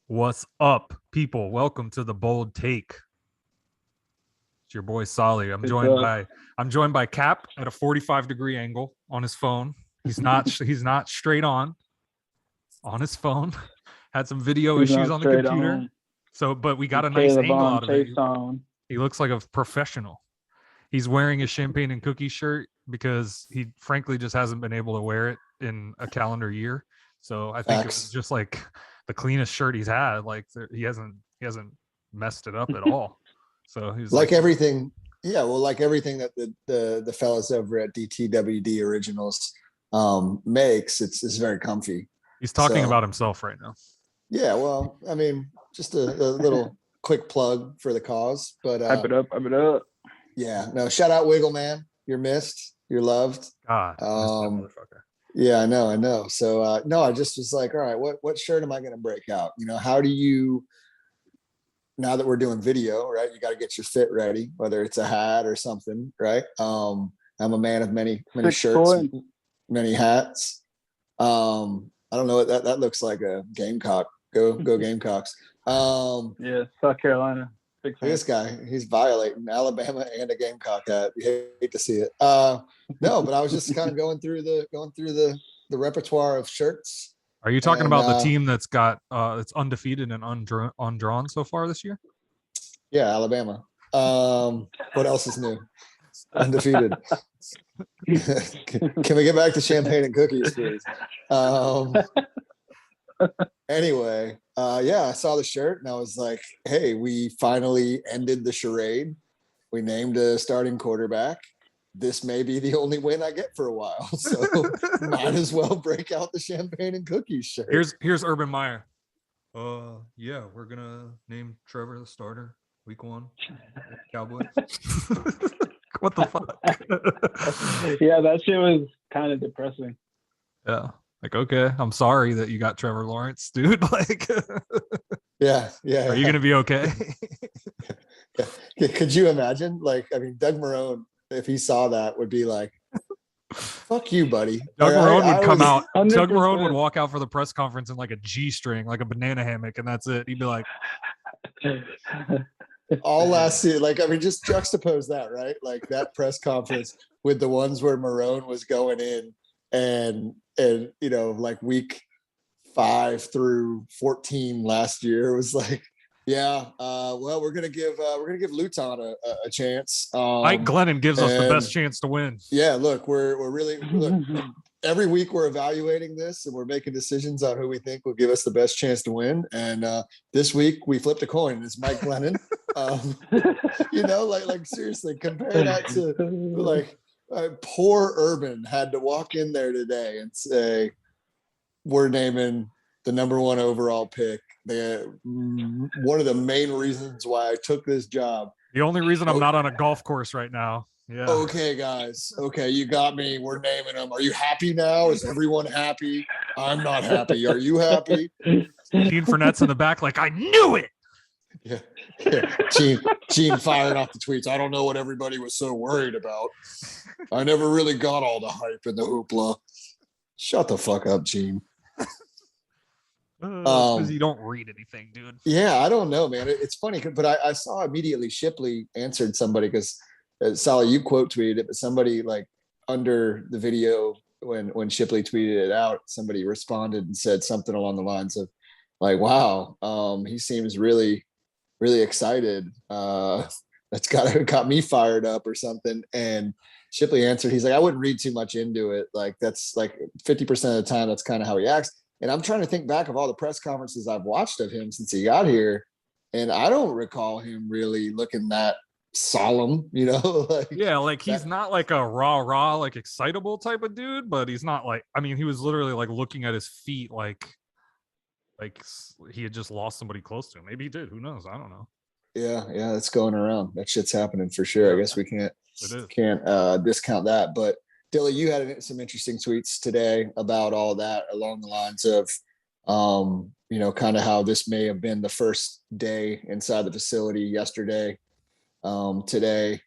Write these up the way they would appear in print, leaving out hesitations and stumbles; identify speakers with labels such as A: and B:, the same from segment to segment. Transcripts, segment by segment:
A: What's up, people? Welcome to the Bold Take. It's your boy Solly. I'm joined by Cap at a 45-degree angle on his phone. He's not straight on his phone. Had some video
B: He's
A: issues
B: not
A: on the
B: straight
A: computer.
B: on.
A: But we got a nice
B: Caleb
A: angle
B: on,
A: out of it.
B: Chase on.
A: He looks like a professional. He's wearing his champagne and cookie shirt because he frankly just hasn't been able to wear it in a calendar year. So I think it was just like the cleanest shirt he's had. Like he hasn't messed it up at all. So he's
C: like everything. Yeah, well, like everything that the fellas over at DTWD Originals makes, it's very comfy.
A: He's talking about himself right now.
C: Yeah, well, I mean, just a little quick plug for the cause, but
B: hype it up.
C: yeah, no, shout out Wiggle Man. You're missed. You're loved.
A: God, that motherfucker.
C: Yeah, I know. So no, I just was like, all right, what shirt am I going to break out? You know, how do you, now that we're doing video, right? You got to get your fit ready, whether it's a hat or something, right? I'm a man of many shirts, many hats. I don't know, that looks like a Gamecock. Go Gamecocks.
B: Yeah, South Carolina.
C: This guy, he's violating Alabama and a Gamecock hat. You hate to see it. No, but I was just kind of going through the repertoire of shirts.
A: Are you talking about the team that's got it's undefeated and undrawn so far this year?
C: Yeah, Alabama. What else is new? Undefeated. Can we get back to champagne and cookies, please? Anyway, yeah, I saw the shirt and I was like, hey, we finally ended the charade. We named a starting quarterback. This may be the only win I get for a while. So might as well break out the champagne and cookies shirt.
A: Here's Urban Meyer. Yeah, we're gonna name Trevor the starter week 1. Cowboys. What the fuck?
B: Yeah, that shit was kind of depressing.
A: Yeah. Like, okay, I'm sorry that you got Trevor Lawrence, dude. Like,
C: yeah.
A: Are you gonna be okay?
C: Yeah. Could you imagine? Like, I mean, Doug Marrone, if he saw that, would be like, "Fuck you, buddy."
A: Doug Marrone would come out.
B: 100%.
A: Doug Marrone would walk out for the press conference in like a G-string, like a banana hammock, and that's it. He'd be like,
C: all last season, like, I mean, just juxtapose that, right? Like that press conference with the ones where Marrone was going in and you know, like week 5 through 14 last year, it was like, yeah, well, we're gonna give Luton a chance.
A: Mike Glennon gives us the best chance to win.
C: Yeah, look, we're really every week we're evaluating this and we're making decisions on who we think will give us the best chance to win. And this week we flipped a coin. It's Mike Glennon. You know, like seriously, compare that to like poor Urban had to walk in there today and say, we're naming the number 1 overall pick. One of the main reasons why I took this job.
A: The only reason I'm not on a golf course right now. Yeah.
C: Okay, guys. Okay, you got me. We're naming them. Are you happy now? Is everyone happy? I'm not happy. Are you happy?
A: Gene Fournette's in the back, like, I knew it.
C: Yeah. Gene firing off the tweets. I don't know what everybody was so worried about. I never really got all the hype and the hoopla. Shut the fuck up, Gene.
A: Because you don't read anything, dude.
C: Yeah, I don't know, man. It's funny, but I saw immediately Shipley answered somebody because Sally, you quote tweeted it, but somebody like under the video when Shipley tweeted it out, somebody responded and said something along the lines of like, wow, he seems really, really excited. That's got me fired up or something. And Shipley answered, he's like, I wouldn't read too much into it. Like, that's like 50% of the time, that's kind of how he acts. And I'm trying to think back of all the press conferences I've watched of him since he got here. And I don't recall him really looking that solemn, you know? Like,
A: yeah, like he's not like a rah, like excitable type of dude, but he's not like, I mean, he was literally like looking at his feet like he had just lost somebody close to him. Maybe he did. Who knows? I don't know.
C: Yeah, that's going around. That shit's happening for sure. I guess we can't discount that. But Dilly, you had some interesting tweets today about all that along the lines of, you know, kind of how this may have been the first day inside the facility yesterday, today,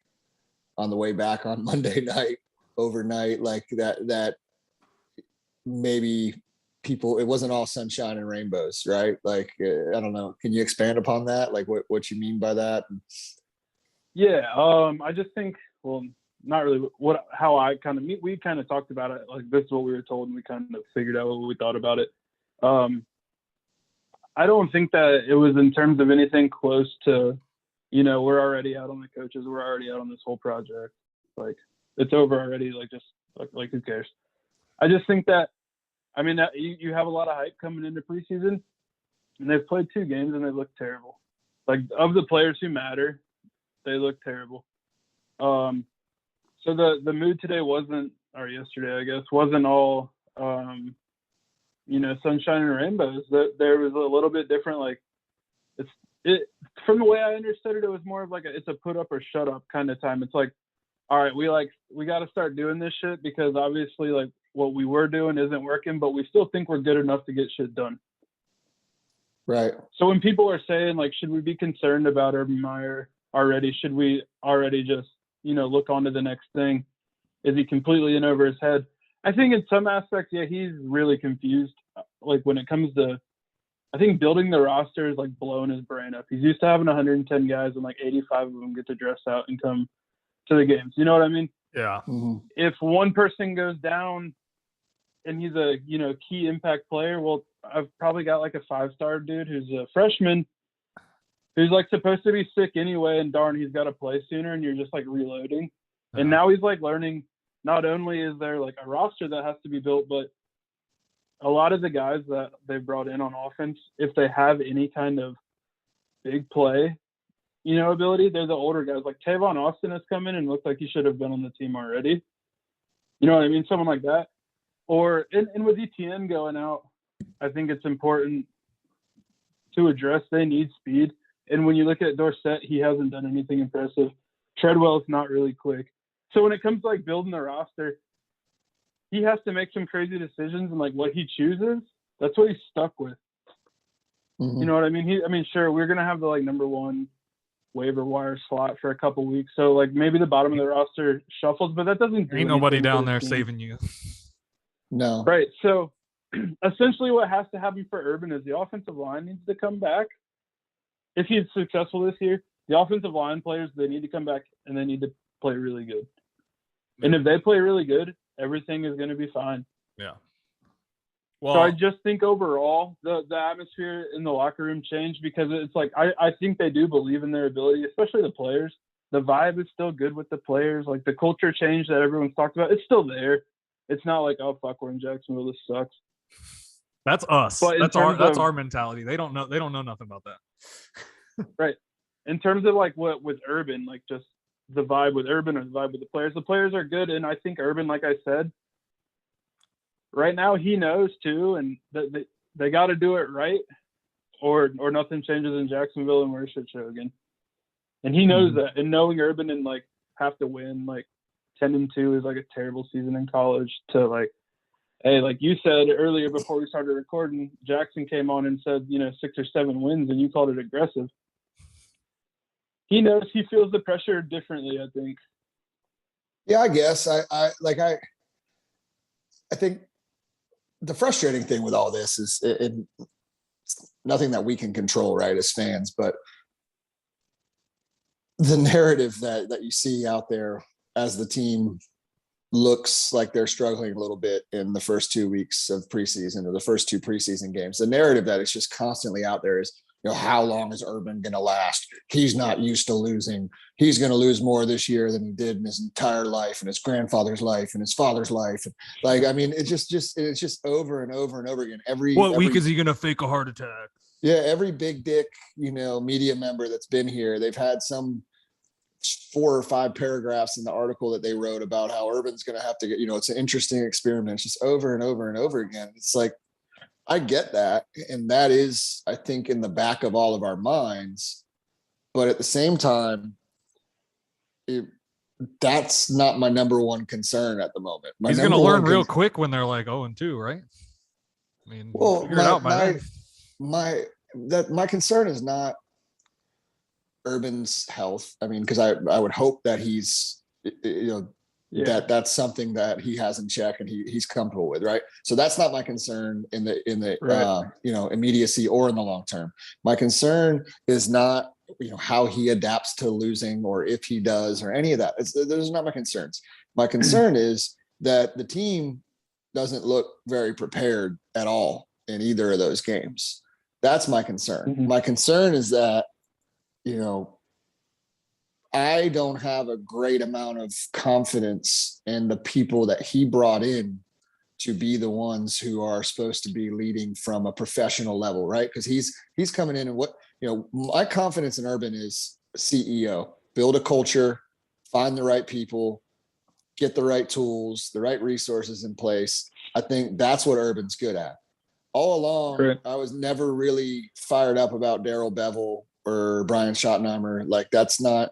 C: on the way back on Monday night, overnight, like that maybe people, it wasn't all sunshine and rainbows, right? Like, I don't know. Can you expand upon that? Like what you mean by that?
B: Yeah. I just think, well, not really how I kind of we kind of talked about it. Like, this is what we were told, and we kind of figured out what we thought about it. I don't think that it was in terms of anything close to, we're already out on the coaches. We're already out on this whole project. Like, it's over already. Like, just like who cares? I just think that, I mean, that you have a lot of hype coming into preseason, and they've played 2 games and they look terrible. Like, of the players who matter, they look terrible. So the mood today or yesterday, I guess, wasn't all, sunshine and rainbows. There was a little bit different. Like, from the way I understood it, it was more of like it's a put up or shut up kind of time. It's like, all right, we got to start doing this shit, because obviously, like, what we were doing isn't working, but we still think we're good enough to get shit done.
C: Right.
B: So when people are saying, like, should we be concerned about Urban Meyer already? Should we already just, look on to the next thing? Is he completely in over his head? I think in some aspects, yeah, he's really confused. Like, when it comes to, I think building the roster is like blowing his brain up. He's used to having 110 guys, and like 85 of them get to dress out and come to the games. You know what I mean?
A: Yeah.
C: Mm-hmm.
B: If one person goes down and he's a, key impact player, well, I've probably got like a 5-star dude who's a freshman who's like supposed to be sick anyway, and darn, he's got to play sooner, and you're just like reloading.
A: Yeah.
B: And now he's like learning. Not only is there like a roster that has to be built, but a lot of the guys that they brought in on offense, if they have any kind of big play, ability, they're the older guys. Like Tavon Austin has come in and looked like he should have been on the team already. You know what I mean? Someone like that. Or, and with ETN going out, I think it's important to address they need speed. And when you look at Dorsett, he hasn't done anything impressive. Treadwell's not really quick. So when it comes to like building the roster, he has to make some crazy decisions, and like what he chooses, that's what he's stuck with.
C: Mm-hmm.
B: You know what I mean? Sure, we're gonna have the like number 1 waiver wire slot for a couple weeks, so like maybe the bottom of the roster shuffles, but that doesn't do
A: Ain't nobody
B: anything
A: down
B: for the
A: there
B: team.
A: saving you.
C: No.
B: Right. So essentially what has to happen for Urban is the offensive line needs to come back. If he's successful this year, the offensive line players, they need to come back and they need to play really good. And if they play really good, everything is going to be fine.
A: Yeah. Well,
B: so I just think overall the atmosphere in the locker room changed, because it's like I think they do believe in their ability, especially the players. The vibe is still good with the players. Like the culture change that everyone's talked about, it's still there. It's not like, oh fuck, we're in Jacksonville, this sucks.
A: that's us.
B: But
A: That's our mentality. They don't know nothing about that.
B: Right. In terms of like what with Urban, like just the vibe with Urban or the vibe with the players are good. And I think Urban, like I said, right now he knows too, and they got to do it right, or nothing changes in Jacksonville and we're a shit show again. And he knows that. And knowing Urban and like have to win like 10-2 is like a terrible season in college, to like, hey, like you said earlier before we started recording, Jackson came on and said, 6 or 7 wins, and you called it aggressive. He knows, he feels the pressure differently, I think.
C: Yeah, I guess I think the frustrating thing with all this is it's nothing that we can control, right, as fans, but the narrative that you see out there as the team looks like they're struggling a little bit in the first 2 weeks of preseason, or the first 2 preseason games. The narrative that is just constantly out there is, how long is Urban going to last? He's not used to losing. He's going to lose more this year than he did in his entire life, and his grandfather's life, and his father's life. Like, I mean, it's just over and over and over again.
A: What week is he going to fake a heart attack?
C: Yeah, every big dick, media member that's been here, they've had some 4 or 5 paragraphs in the article that they wrote about how Urban's going to have to get, it's an interesting experiment. It's just over and over and over again. It's like, I get that. And that is, I think, in the back of all of our minds. But at the same time, that's not my number one concern at the moment.
A: He's going to learn real quick when they're like 0-2, right? I mean,
C: well,
A: figure it out by then.
C: My concern is not Urban's health. I mean, because I would hope that he's, that's something that he has in check and he's comfortable with, right? So that's not my concern in the
B: right.
C: Immediacy or in the long term. My concern is not how he adapts to losing or if he does or any of that. Those are not my concerns. My concern is that the team doesn't look very prepared at all in either of those games. That's my concern.
B: Mm-hmm.
C: My concern is that I don't have a great amount of confidence in the people that he brought in to be the ones who are supposed to be leading from a professional level, right? Because he's coming in and my confidence in Urban is CEO, build a culture, find the right people, get the right tools, the right resources in place. I think that's what Urban's good at. All along,
B: Right.
C: I was never really fired up about Darrell Bevel or Brian Schottenheimer. Like that's not,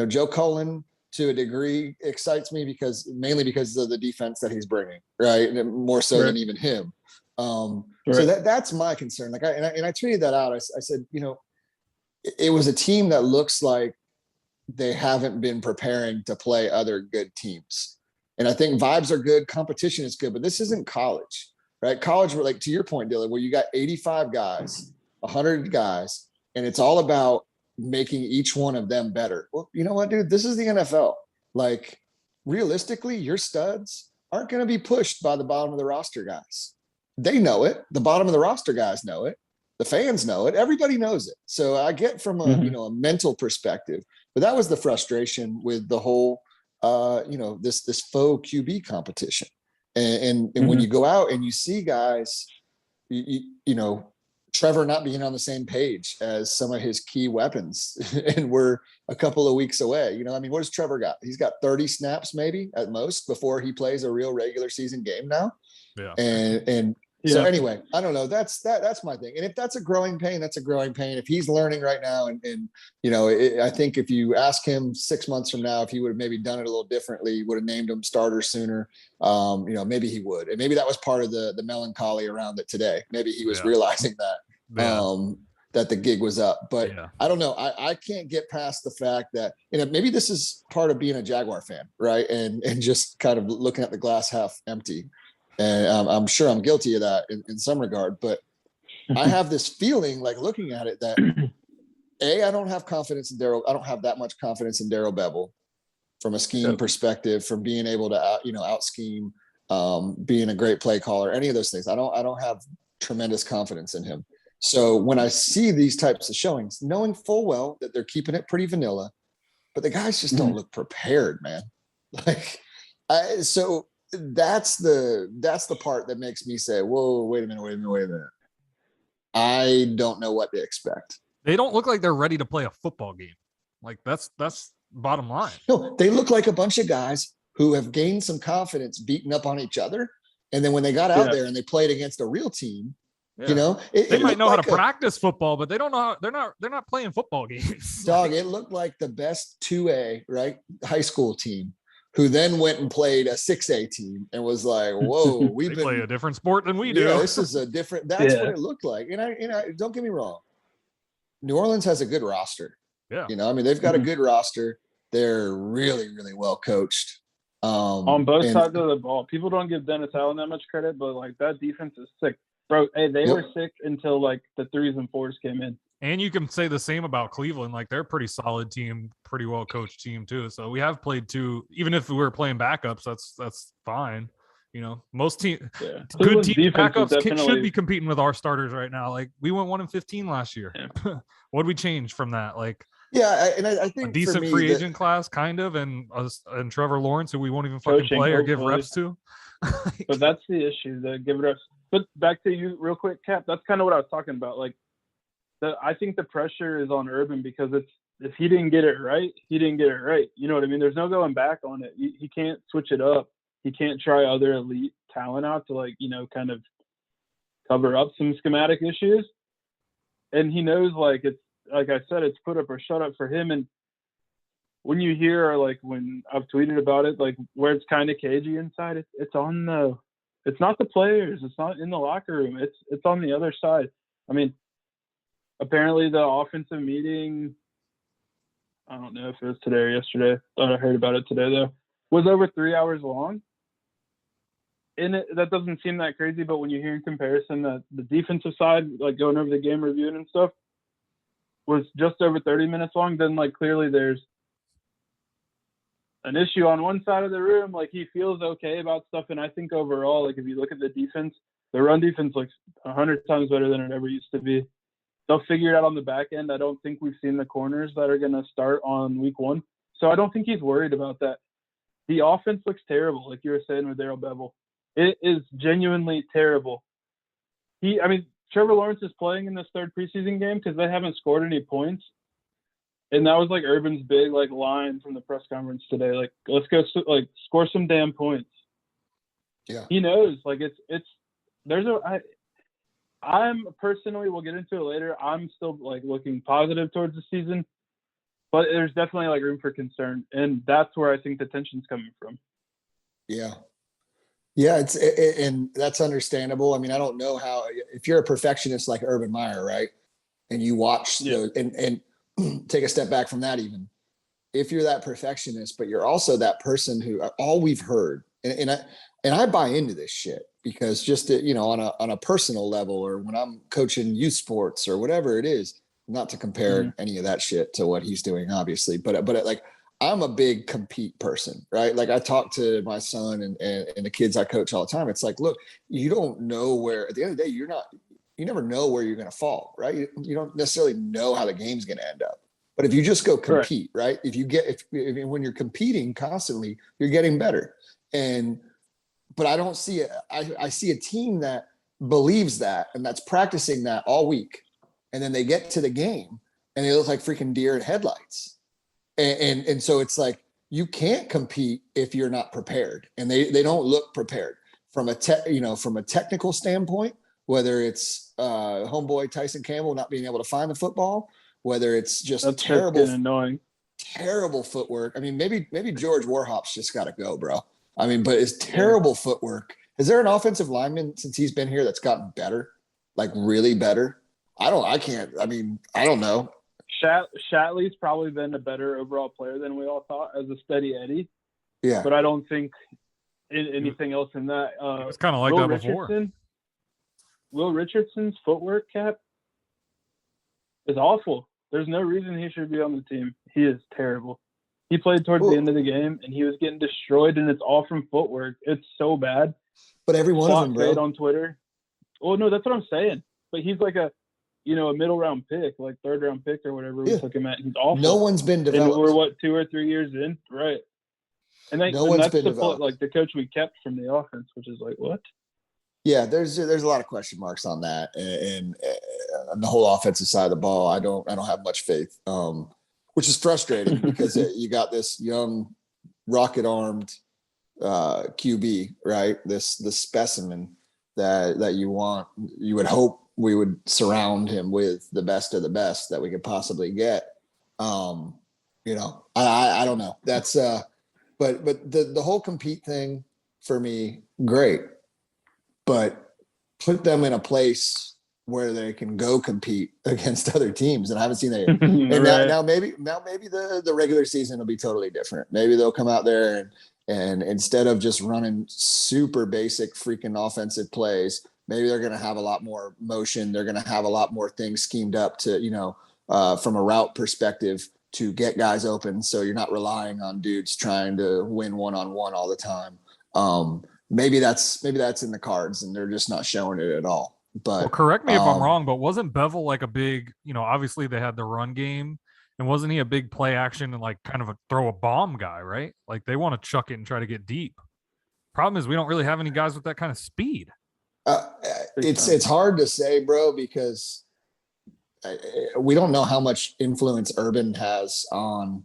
C: Joe Cullen to a degree excites me mainly because of the defense that he's bringing, right? And more so than even him. So that's my concern. Like I tweeted that out. I said, it was a team that looks like they haven't been preparing to play other good teams. And I think vibes are good. Competition is good, but this isn't college, right? College, like to your point, Dylan, where you got 85 guys, 100 guys, and it's all about making each one of them better. Well, you know what, dude? This is the NFL. Like, realistically, your studs aren't going to be pushed by the bottom of the roster guys. They know it. The bottom of the roster guys know it. The fans know it. Everybody knows it. So I get from a a mental perspective, but that was the frustration with the whole this faux QB competition. And when you go out and you see guys, Trevor not being on the same page as some of his key weapons, and we're a couple of weeks away. What does Trevor got? He's got 30 snaps maybe at most before he plays a real regular season game now.
A: Yeah.
C: And so anyway, I don't know. That's my thing. And if that's a growing pain, that's a growing pain. If he's learning right now, and I think if you ask him 6 months from now, if he would have maybe done it a little differently, would have named him starter sooner. Maybe he would, and maybe that was part of the melancholy around it today. Maybe he was realizing that that the gig was up, but I don't know. I can't get past the fact that maybe this is part of being a Jaguar fan, right? And just kind of looking at the glass half empty. And I'm sure I'm guilty of that in some regard, but I have this feeling like looking at it that I don't have confidence in Darrell. I don't have that much confidence in Darrell Bevel from a scheme perspective, from being able to out scheme, being a great play caller, any of those things. I don't have tremendous confidence in him. So when I see these types of showings, knowing full well that they're keeping it pretty vanilla, but the guys just don't look prepared, man. So that's the part that makes me say, whoa, wait a minute. I don't know what to expect.
A: They don't look like they're ready to play a football game. Like that's bottom line.
C: No, they look like a bunch of guys who have gained some confidence beating up on each other. And then when they got out there and they played against a real team,
A: they might know how to practice football, but they don't know how they're not playing football games.
C: Dog, it looked like the best 2A, right, high school team who then went and played a 6A team and was like, whoa, we
A: play a different sport than we do.
C: Yeah, this is a different, that's what it looked like. And I don't get me wrong. New Orleans has a good roster.
A: Yeah.
C: They've got a good roster. They're really, really well coached.
B: On both sides of the ball. People don't give Dennis Allen that much credit, but like that defense is sick. Bro, hey, they were sick until like the 3s and 4s came in.
A: And you can say the same about Cleveland. Like they're a pretty solid team, pretty well coached team too. So we have played two, even if we were playing backups, that's fine. Most good team backups should be competing with our starters right now. Like we went 1-15 last year. Yeah. What did we change from that? Like,
C: I think
A: a decent free agent class, kind of, and Trevor Lawrence, who we won't even fucking play or give reps to.
B: But that's the issue. The give reps. But back to you, real quick, Cap. That's kind of what I was talking about. Like, I think the pressure is on Urban because if he didn't get it right, he didn't get it right. You know what I mean? There's no going back on it. He can't switch it up. He can't try other elite talent out to kind of cover up some schematic issues. And he knows it's like I said, it's put up or shut up for him. And when you hear when I've tweeted about it, where it's kind of cagey inside, it's not the players, it's not in the locker room, it's on the other side. I mean, apparently the offensive meeting, I don't know if it was today or yesterday. Thought I heard about it today though. was over 3 hours long. And that doesn't seem that crazy, but when you hear in comparison that the defensive side, like going over the game reviewing and stuff, was just over 30 minutes long, then like clearly there's an issue on one side of the room. Like he feels okay about stuff, and I think overall, like if you look at the defense, the run defense looks 100 times better than it ever used to be. They'll figure it out on the back end. I don't think we've seen the corners that are going to start on week 1, so I don't think he's worried about that. The offense looks terrible, like you were saying with Darrell Bevel. It is genuinely terrible. Trevor Lawrence is playing in this 3rd preseason game because they haven't scored any points. And that was like Urban's big like line from the press conference today. Like, let's go like score some damn points.
C: Yeah.
B: He knows. Like I'm personally, we'll get into it later, I'm still like looking positive towards the season, but there's definitely like room for concern. And that's where I think the tension's coming from.
C: Yeah. Yeah, and that's understandable. I mean, I don't know how, if you're a perfectionist like Urban Meyer, right? And you watch and take a step back from that, even if you're that perfectionist, but you're also that person who all we've heard, and I buy into this shit because just on a personal level, or when I'm coaching youth sports or whatever it is, not to compare any of that shit to what he's doing, obviously, but like, I'm a big compete person, right? Like I talk to my son and the kids I coach all the time. It's like, look, you don't know where, at the end of the day, you never know where you're going to fall, right? You don't necessarily know how the game's going to end up. But if you just go compete, right? If when you're competing constantly, you're getting better. But I don't see it. I see a team that believes that and that's practicing that all week. And then they get to the game and they look like freaking deer in headlights. And so it's like, you can't compete if you're not prepared, and they don't look prepared from a technical standpoint, whether it's homeboy Tyson Campbell not being able to find the football, whether it's just
B: annoying,
C: terrible footwork. I mean, maybe George Warhop's just got to go, bro. I mean, but it's terrible footwork. Is there an offensive lineman since he's been here that's gotten better, like really better? I don't know.
B: Shatley's probably been a better overall player than we all thought as a steady Eddie.
C: Yeah.
B: But I don't think anything else in that.
A: It's kind of like that before.
B: Will Richardson's footwork, Cap, is awful. There's no reason he should be on the team. He is terrible. He played towards the end of the game, and he was getting destroyed, and it's all from footwork. It's so bad.
C: But every one of them, bro.
B: On Twitter. Well, no, that's what I'm saying. But he's like a middle round pick, like 3rd round pick or whatever we took him at. He's awful.
C: No one's been developed.
B: And we're 2 or 3 years in, right? And that's like the coach we kept from the offense, which is like what?
C: Yeah, there's a lot of question marks on that, and the whole offensive side of the ball. I don't have much faith, which is frustrating because you got this young rocket armed QB, right? This specimen that you would hope we would surround him with the best of the best that we could possibly get. I don't know. That's but the whole compete thing for me, great, but put them in a place where they can go compete against other teams. And I haven't seen that yet. And now maybe the regular season will be totally different. Maybe they'll come out there and instead of just running super basic freaking offensive plays, maybe they're going to have a lot more motion. They're going to have a lot more things schemed up to, from a route perspective to get guys open. So you're not relying on dudes trying to win one-on-one all the time. Maybe that's in the cards and they're just not showing it at all. But
A: correct me if I'm wrong, but wasn't Bevel like a big, obviously they had the run game, and wasn't he a big play action and like kind of a throw a bomb guy, right? Like they want to chuck it and try to get deep. Problem is we don't really have any guys with that kind of speed.
C: It's hard to say, bro, because we don't know how much influence Urban has on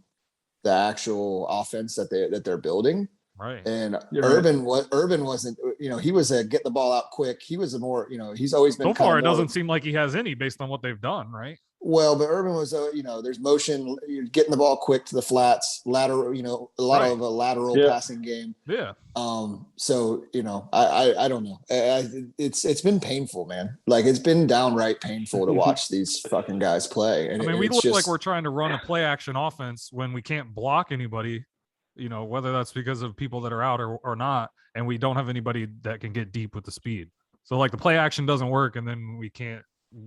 C: the actual offense that they're building.
A: Right.
C: And Urban wasn't, he was a get the ball out quick. He was a more, he's always been.
A: So far, it doesn't seem like he has any based on what they've done, right?
C: Well, but Urban was, there's motion, you're getting the ball quick to the flats, lateral, a lot of a lateral passing game.
A: Yeah.
C: So, I don't know. It's been painful, man. Like it's been downright painful to watch these fucking guys play. And
A: we look like we're trying to run a play action offense when we can't block anybody. whether that's because of people that are out or not, and we don't have anybody that can get deep with the speed. So like the play action doesn't work, and then we can't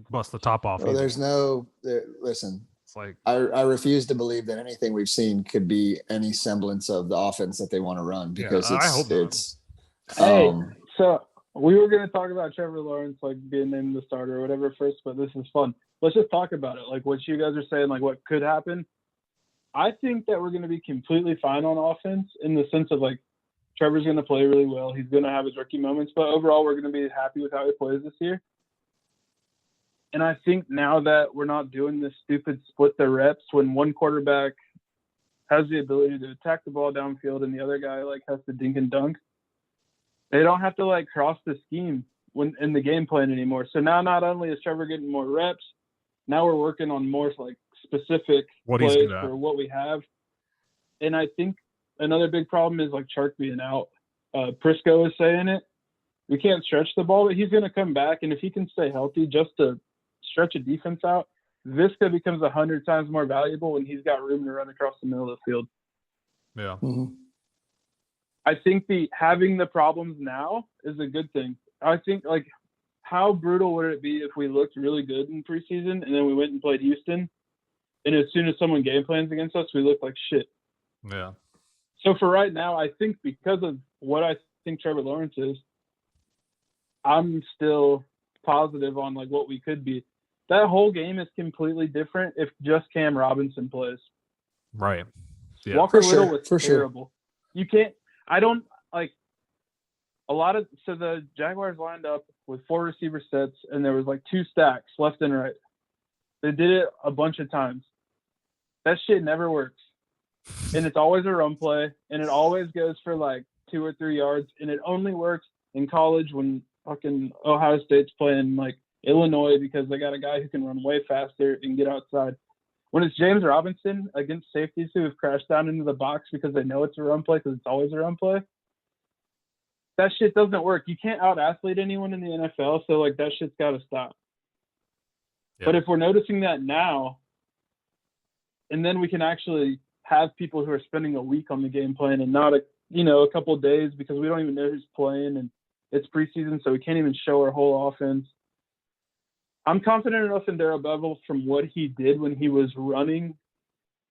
A: bust the top off.
C: Well, listen.
A: It's like
C: I refuse to believe that anything we've seen could be any semblance of the offense that they want to run, because
A: I hope not.
C: it's.
B: Hey, so we were going to talk about Trevor Lawrence like being named the starter or whatever first, but this is fun. Let's just talk about it. Like what you guys are saying, like what could happen. I think that we're going to be completely fine on offense in the sense of like Trevor's going to play really well. He's going to have his rookie moments, but overall we're going to be happy with how he plays this year. And I think now that we're not doing this stupid split the reps when one quarterback has the ability to attack the ball downfield and the other guy like has to dink and dunk, they don't have to like cross the scheme when in the game plan anymore. So now not only is Trevor getting more reps, now we're working on more like specific plays for what we have. And I think another big problem is like Chark being out. Prisco is saying it. We can't stretch the ball, but he's going to come back. And if he can stay healthy just to stretch a defense out, Visca becomes 100 times more valuable when he's got room to run across the middle of the field.
A: Yeah.
C: Mm-hmm.
B: I think having the problems now is a good thing. I think like how brutal would it be if we looked really good in preseason and then we went and played Houston, and as soon as someone game plans against us, we look like shit.
A: Yeah.
B: So for right now, I think because of what I think Trevor Lawrence is, I'm still positive on like what we could be. That whole game is completely different if just Cam Robinson plays.
A: Right. Yeah.
B: Walker Little was terrible. You can't. I don't like a lot of. So the Jaguars lined up with 4 receiver sets, and there was like 2 stacks left and right. They did it a bunch of times. That shit never works, and it's always a run play, and it always goes for like 2 or 3 yards, and it only works in college when fucking Ohio State's playing like Illinois because they got a guy who can run way faster and get outside. When it's James Robinson against safeties who have crashed down into the box because they know it's a run play because it's always a run play, that shit doesn't work. You can't out-athlete anyone in the NFL, so like that shit's got to stop. Yeah. But if we're noticing that now, and then we can actually have people who are spending a week on the game plan and not a couple of days because we don't even know who's playing and it's preseason, so we can't even show our whole offense. I'm confident enough in Darrell Bevell from what he did when he was running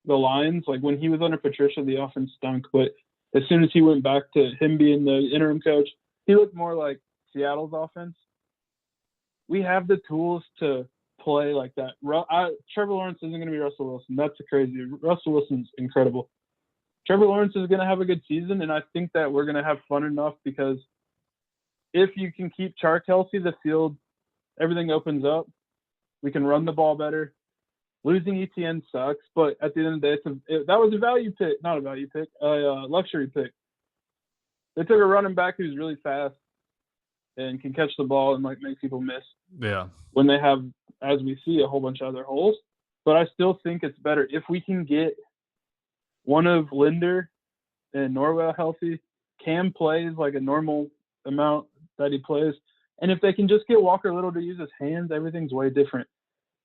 B: the lines. Like when he was under Patricia, the offense stunk. But as soon as he went back to him being the interim coach, he looked more like Seattle's offense. We have the tools to play like that. Trevor Lawrence isn't going to be Russell Wilson. That's crazy. Russell Wilson's incredible. Trevor Lawrence is going to have a good season, and I think that we're going to have fun enough because if you can keep Chark healthy, the field, everything opens up. We can run the ball better. Losing ETN sucks, but at the end of the day, that was a value pick, not a value pick, a luxury pick. They took a running back who's really fast and can catch the ball and like make people miss.
A: Yeah.
B: When they have, as we see, a whole bunch of other holes. But I still think it's better if we can get one of Linder and Norwell healthy. Cam plays like a normal amount that he plays. And if they can just get Walker Little to use his hands, everything's way different.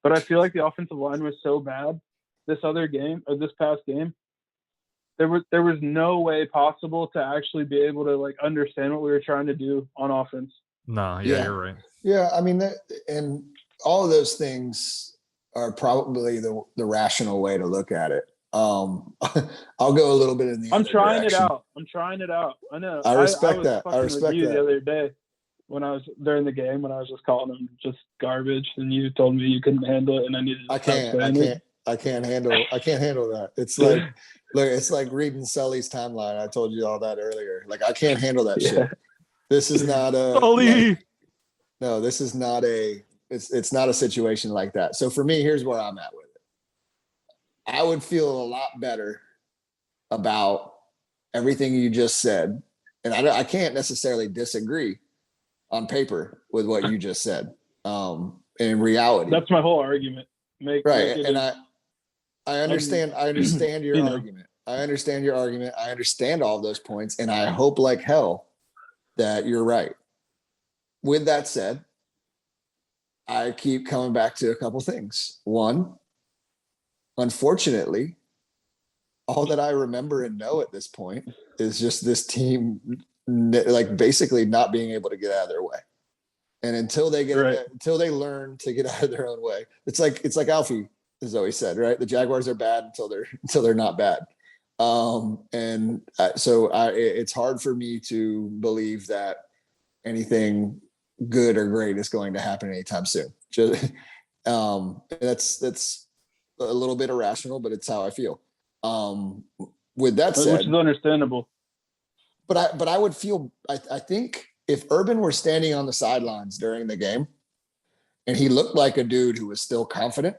B: But I feel like the offensive line was so bad this past game. There was no way possible to actually be able to like understand what we were trying to do on offense.
A: No, yeah, you're right.
C: Yeah, I mean, and all of those things are probably the rational way to look at it. I'll go a little bit in the
B: I'm
C: other
B: trying
C: direction.
B: it out. I know.
C: I respect that.
B: I respect that. The other day when I was during the game when I was just calling them just garbage, and you told me you couldn't handle it, and I needed to
C: I can't handle that. It's like look, it's like reading Sully's timeline. I told you all that earlier. Like I can't handle that shit. This is not a
A: Sully.
C: No, this is not a it's not a situation like that. So for me, here's where I'm at with it. I would feel a lot better about everything you just said. And I can't necessarily disagree on paper with what you just said. In reality.
B: That's my whole argument.
C: I understand your argument. I understand your argument. I understand all those points. And I hope like hell that you're right. With that said, I keep coming back to a couple things. One, unfortunately, all that I remember and know at this point is just this team like basically not being able to get out of their way. And until they learn to get out of their own way, it's like Alfie has always said, right? The Jaguars are bad until they're not bad. It's hard for me to believe that anything good or great is going to happen anytime soon. That's a little bit irrational, but it's how I feel. With that said,
B: which is understandable.
C: But I would feel, I think if Urban were standing on the sidelines during the game and he looked like a dude who was still confident,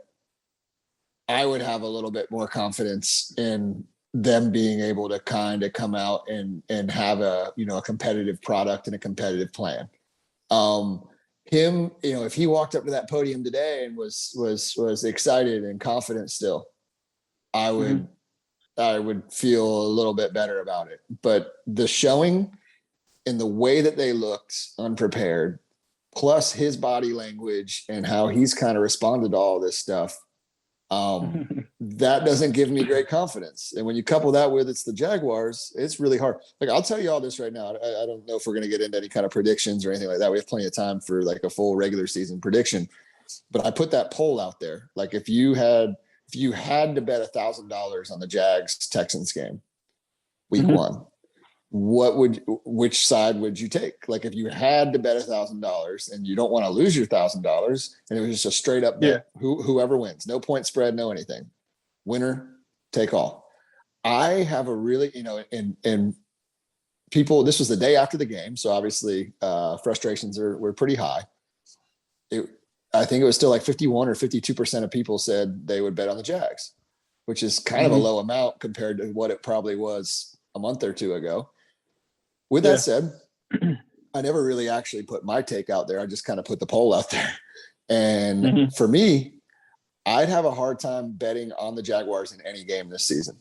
C: I would have a little bit more confidence in them being able to kind of come out and have a competitive product and a competitive plan. If he walked up to that podium today and was excited and confident still, I would feel a little bit better about it. But the showing and the way that they looked unprepared, plus his body language and how he's kind of responded to all this stuff, that doesn't give me great confidence. And when you couple that with it's the Jaguars, it's really hard. Like, I'll tell you all this right now. I don't know if we're going to get into any kind of predictions or anything like that. We have plenty of time for like a full regular season prediction. But I put that poll out there. Like, if you had to bet $1,000 on the Jags-Texans game, week one, which side would you take? Like, if you had to bet $1,000 and you don't want to lose your $1,000 and it was just a straight up bet, whoever wins, no point spread, no anything, winner take all. I have a really, and people, this was the day after the game. So obviously frustrations were pretty high. I think it was still like 51 or 52% of people said they would bet on the Jags, which is kind of a low amount compared to what it probably was a month or two ago. With that said, I never really actually put my take out there. I just kind of put the poll out there. And for me, I'd have a hard time betting on the Jaguars in any game this season.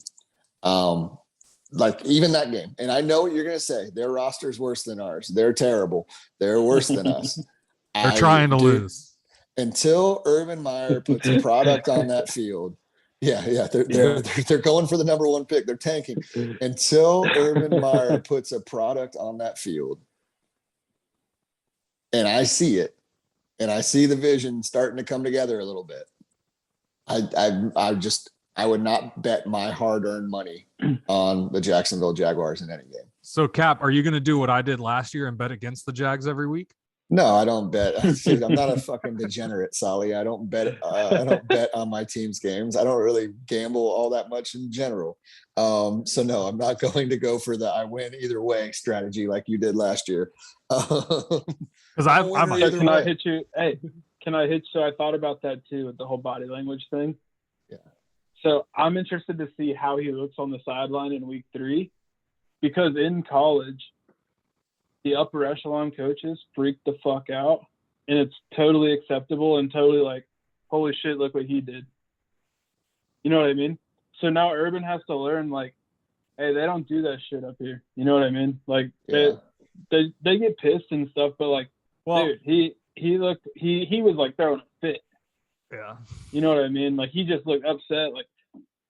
C: Like even that game. And I know what you're going to say. Their roster's worse than ours. They're terrible. They're worse than us.
A: They're trying to lose.
C: Until Urban Meyer puts a product on that field. They're going for the number one pick. They're tanking. Until Urban Meyer puts a product on that field, and I see it, and I see the vision starting to come together a little bit, I would not bet my hard-earned money on the Jacksonville Jaguars in any game.
A: So, Cap, are you going to do what I did last year and bet against the Jags every week?
C: No, I don't bet. Dude, I'm not a fucking degenerate, Solly. I don't bet. I don't bet on my team's games. I don't really gamble all that much in general. So no, I'm not going to go for the I win either way strategy like you did last year.
A: Because
B: can I hit you? Hey, can I hit you? I thought about that too with the whole body language thing.
C: Yeah.
B: So I'm interested to see how he looks on the sideline in week 3, because in college, the upper echelon coaches freak the fuck out, and it's totally acceptable and totally like, holy shit, look what he did. You know what I mean? So now Urban has to learn, like, hey, they don't do that shit up here. You know what I mean? Like, they get pissed and stuff, but like, dude, he was like throwing a fit.
A: Yeah.
B: You know what I mean? Like, he just looked upset, like,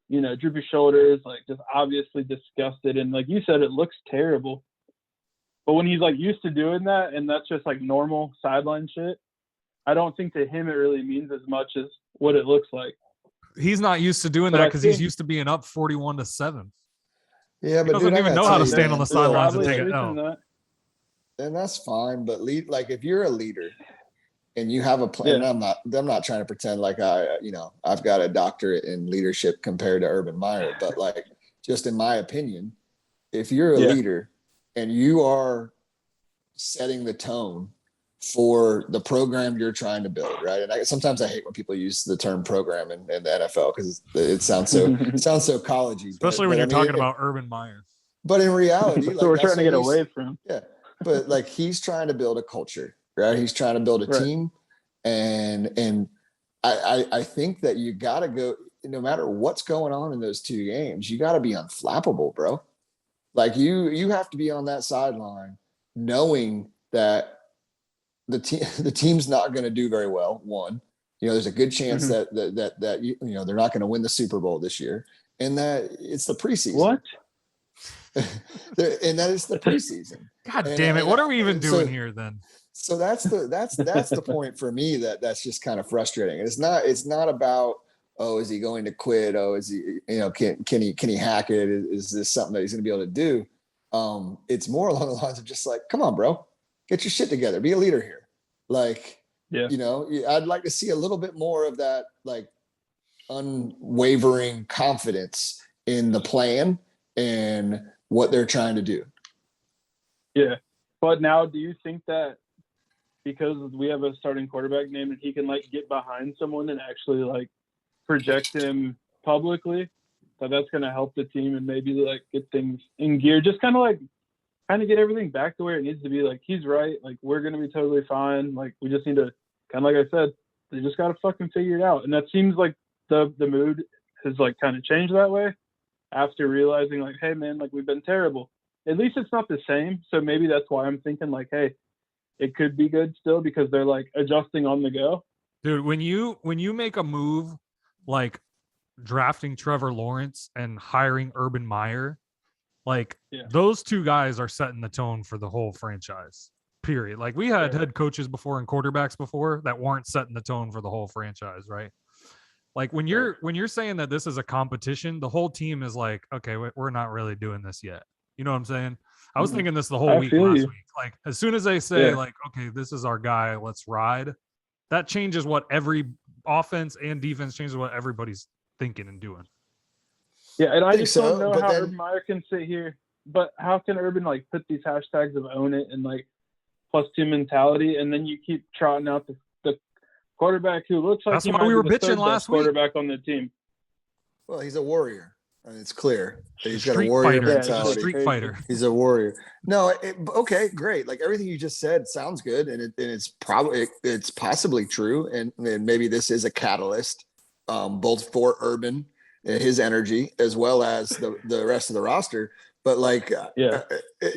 B: droopy shoulders, like just obviously disgusted. And like you said, it looks terrible. But when he's like used to doing that, and that's just like normal sideline shit, I don't think to him it really means as much as what it looks like.
A: He's not used to doing that because he's used to being up 41-7.
C: Yeah, but
A: he doesn't even know how to stand on the sidelines and take it.
C: And that's fine. But like if you're a leader and you have a plan, I'm not trying to pretend like I've got a doctorate in leadership compared to Urban Meyer, but like just in my opinion, if you're a leader and you are setting the tone for the program you're trying to build, right? And sometimes I hate when people use the term program in the NFL because it sounds so collegey.
A: Especially when you're talking about Urban Meyer.
C: But in reality,
B: that's what we're trying to get away from.
C: Yeah, but like he's trying to build a culture, right? He's trying to build a team, and I think that you got to go. No matter what's going on in those 2 games, you got to be unflappable, bro. Like you have to be on that sideline knowing that the team's not going to do very well. One, there's a good chance that they're not going to win the Super Bowl this year. and that it's the preseason.
B: What?
C: And that is the preseason.
A: God damn it! What are we even doing here then?
C: So that's the point for me that's just kind of frustrating. It's not about, oh, is he going to quit? Oh, is he, can he hack it? Is this something that he's going to be able to do? It's more along the lines of just like, come on, bro, get your shit together, be a leader here. Like, I'd like to see a little bit more of that, like, unwavering confidence in the plan and what they're trying to do. Yeah.
B: But now, do you think that because we have a starting quarterback name and he can like get behind someone and actually like project him publicly, that's going to help the team and maybe like get things in gear, just kind of get everything back to where it needs to be? Like, he's right. Like, we're going to be totally fine. Like, we just need to kind of, like I said, they just got to fucking figure it out. And that seems like the mood has like kind of changed that way after realizing like, hey man, like, we've been terrible. At least it's not the same. So maybe that's why I'm thinking like, hey, it could be good still, because they're like adjusting on the go.
A: Dude, when you make a move like drafting Trevor Lawrence and hiring Urban Meyer, like those two guys are setting the tone for the whole franchise. Period. Like, we had head coaches before and quarterbacks before that weren't setting the tone for the whole franchise, right? Like, when you're saying that this is a competition, the whole team is like, okay, we're not really doing this yet. You know what I'm saying? I was thinking this the whole week last week. Like, as soon as they say like, okay, this is our guy, let's ride, that changes what every offense and defense changes what everybody's thinking and doing.
B: Yeah, and I just don't know how Urban Meyer can sit here, but how can Urban like put these hashtags of own it and like +2 mentality, and then you keep trotting out the quarterback who looks like
A: that's why we were bitching last week.
B: Quarterback on the team.
C: Well, he's a warrior. I mean, it's clear he's got a warrior mentality.
A: Street fighter.
C: He's a warrior. No, okay, great. Like, everything you just said sounds good, and it's possibly true, and maybe this is a catalyst, both for Urban and his energy as well as the rest of the roster. But like,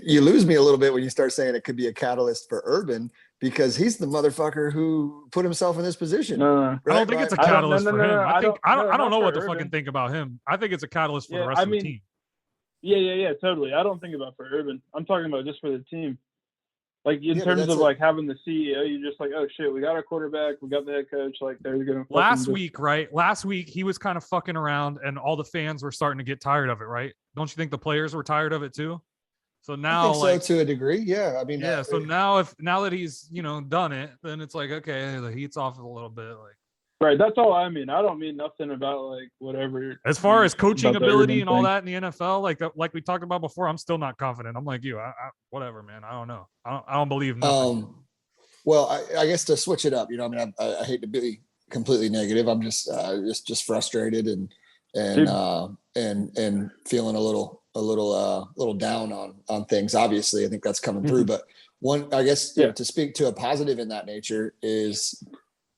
C: you lose me a little bit when you start saying it could be a catalyst for Urban, because he's the motherfucker who put himself in this position.
A: Right? I don't think it's a catalyst for him. I don't know what to fucking think about him. I think it's a catalyst for the rest of the team.
B: Yeah, totally. I don't think about for Urban. I'm talking about just for the team. Like, in terms of like having the CEO, you're just like, oh shit, we got our quarterback, we got the head coach. Like, they're gonna.
A: Last week he was kind of fucking around, and all the fans were starting to get tired of it, right? Don't you think the players were tired of it too? So now,
C: I think so, to a degree, yeah. I mean,
A: so now that he's done it, then it's like, okay, the heat's off a little bit, like.
B: Right, that's all I mean. I don't mean nothing about like whatever.
A: As far as coaching ability and all that in the NFL, like we talked about before, I'm still not confident. I'm like you, I whatever, man. I don't know. I don't believe nothing.
C: Well, I guess to switch it up, I mean, I hate to be completely negative. I'm just frustrated and feeling a little down on things. Obviously, I think that's coming through. But one, I guess, to speak to a positive in that nature is,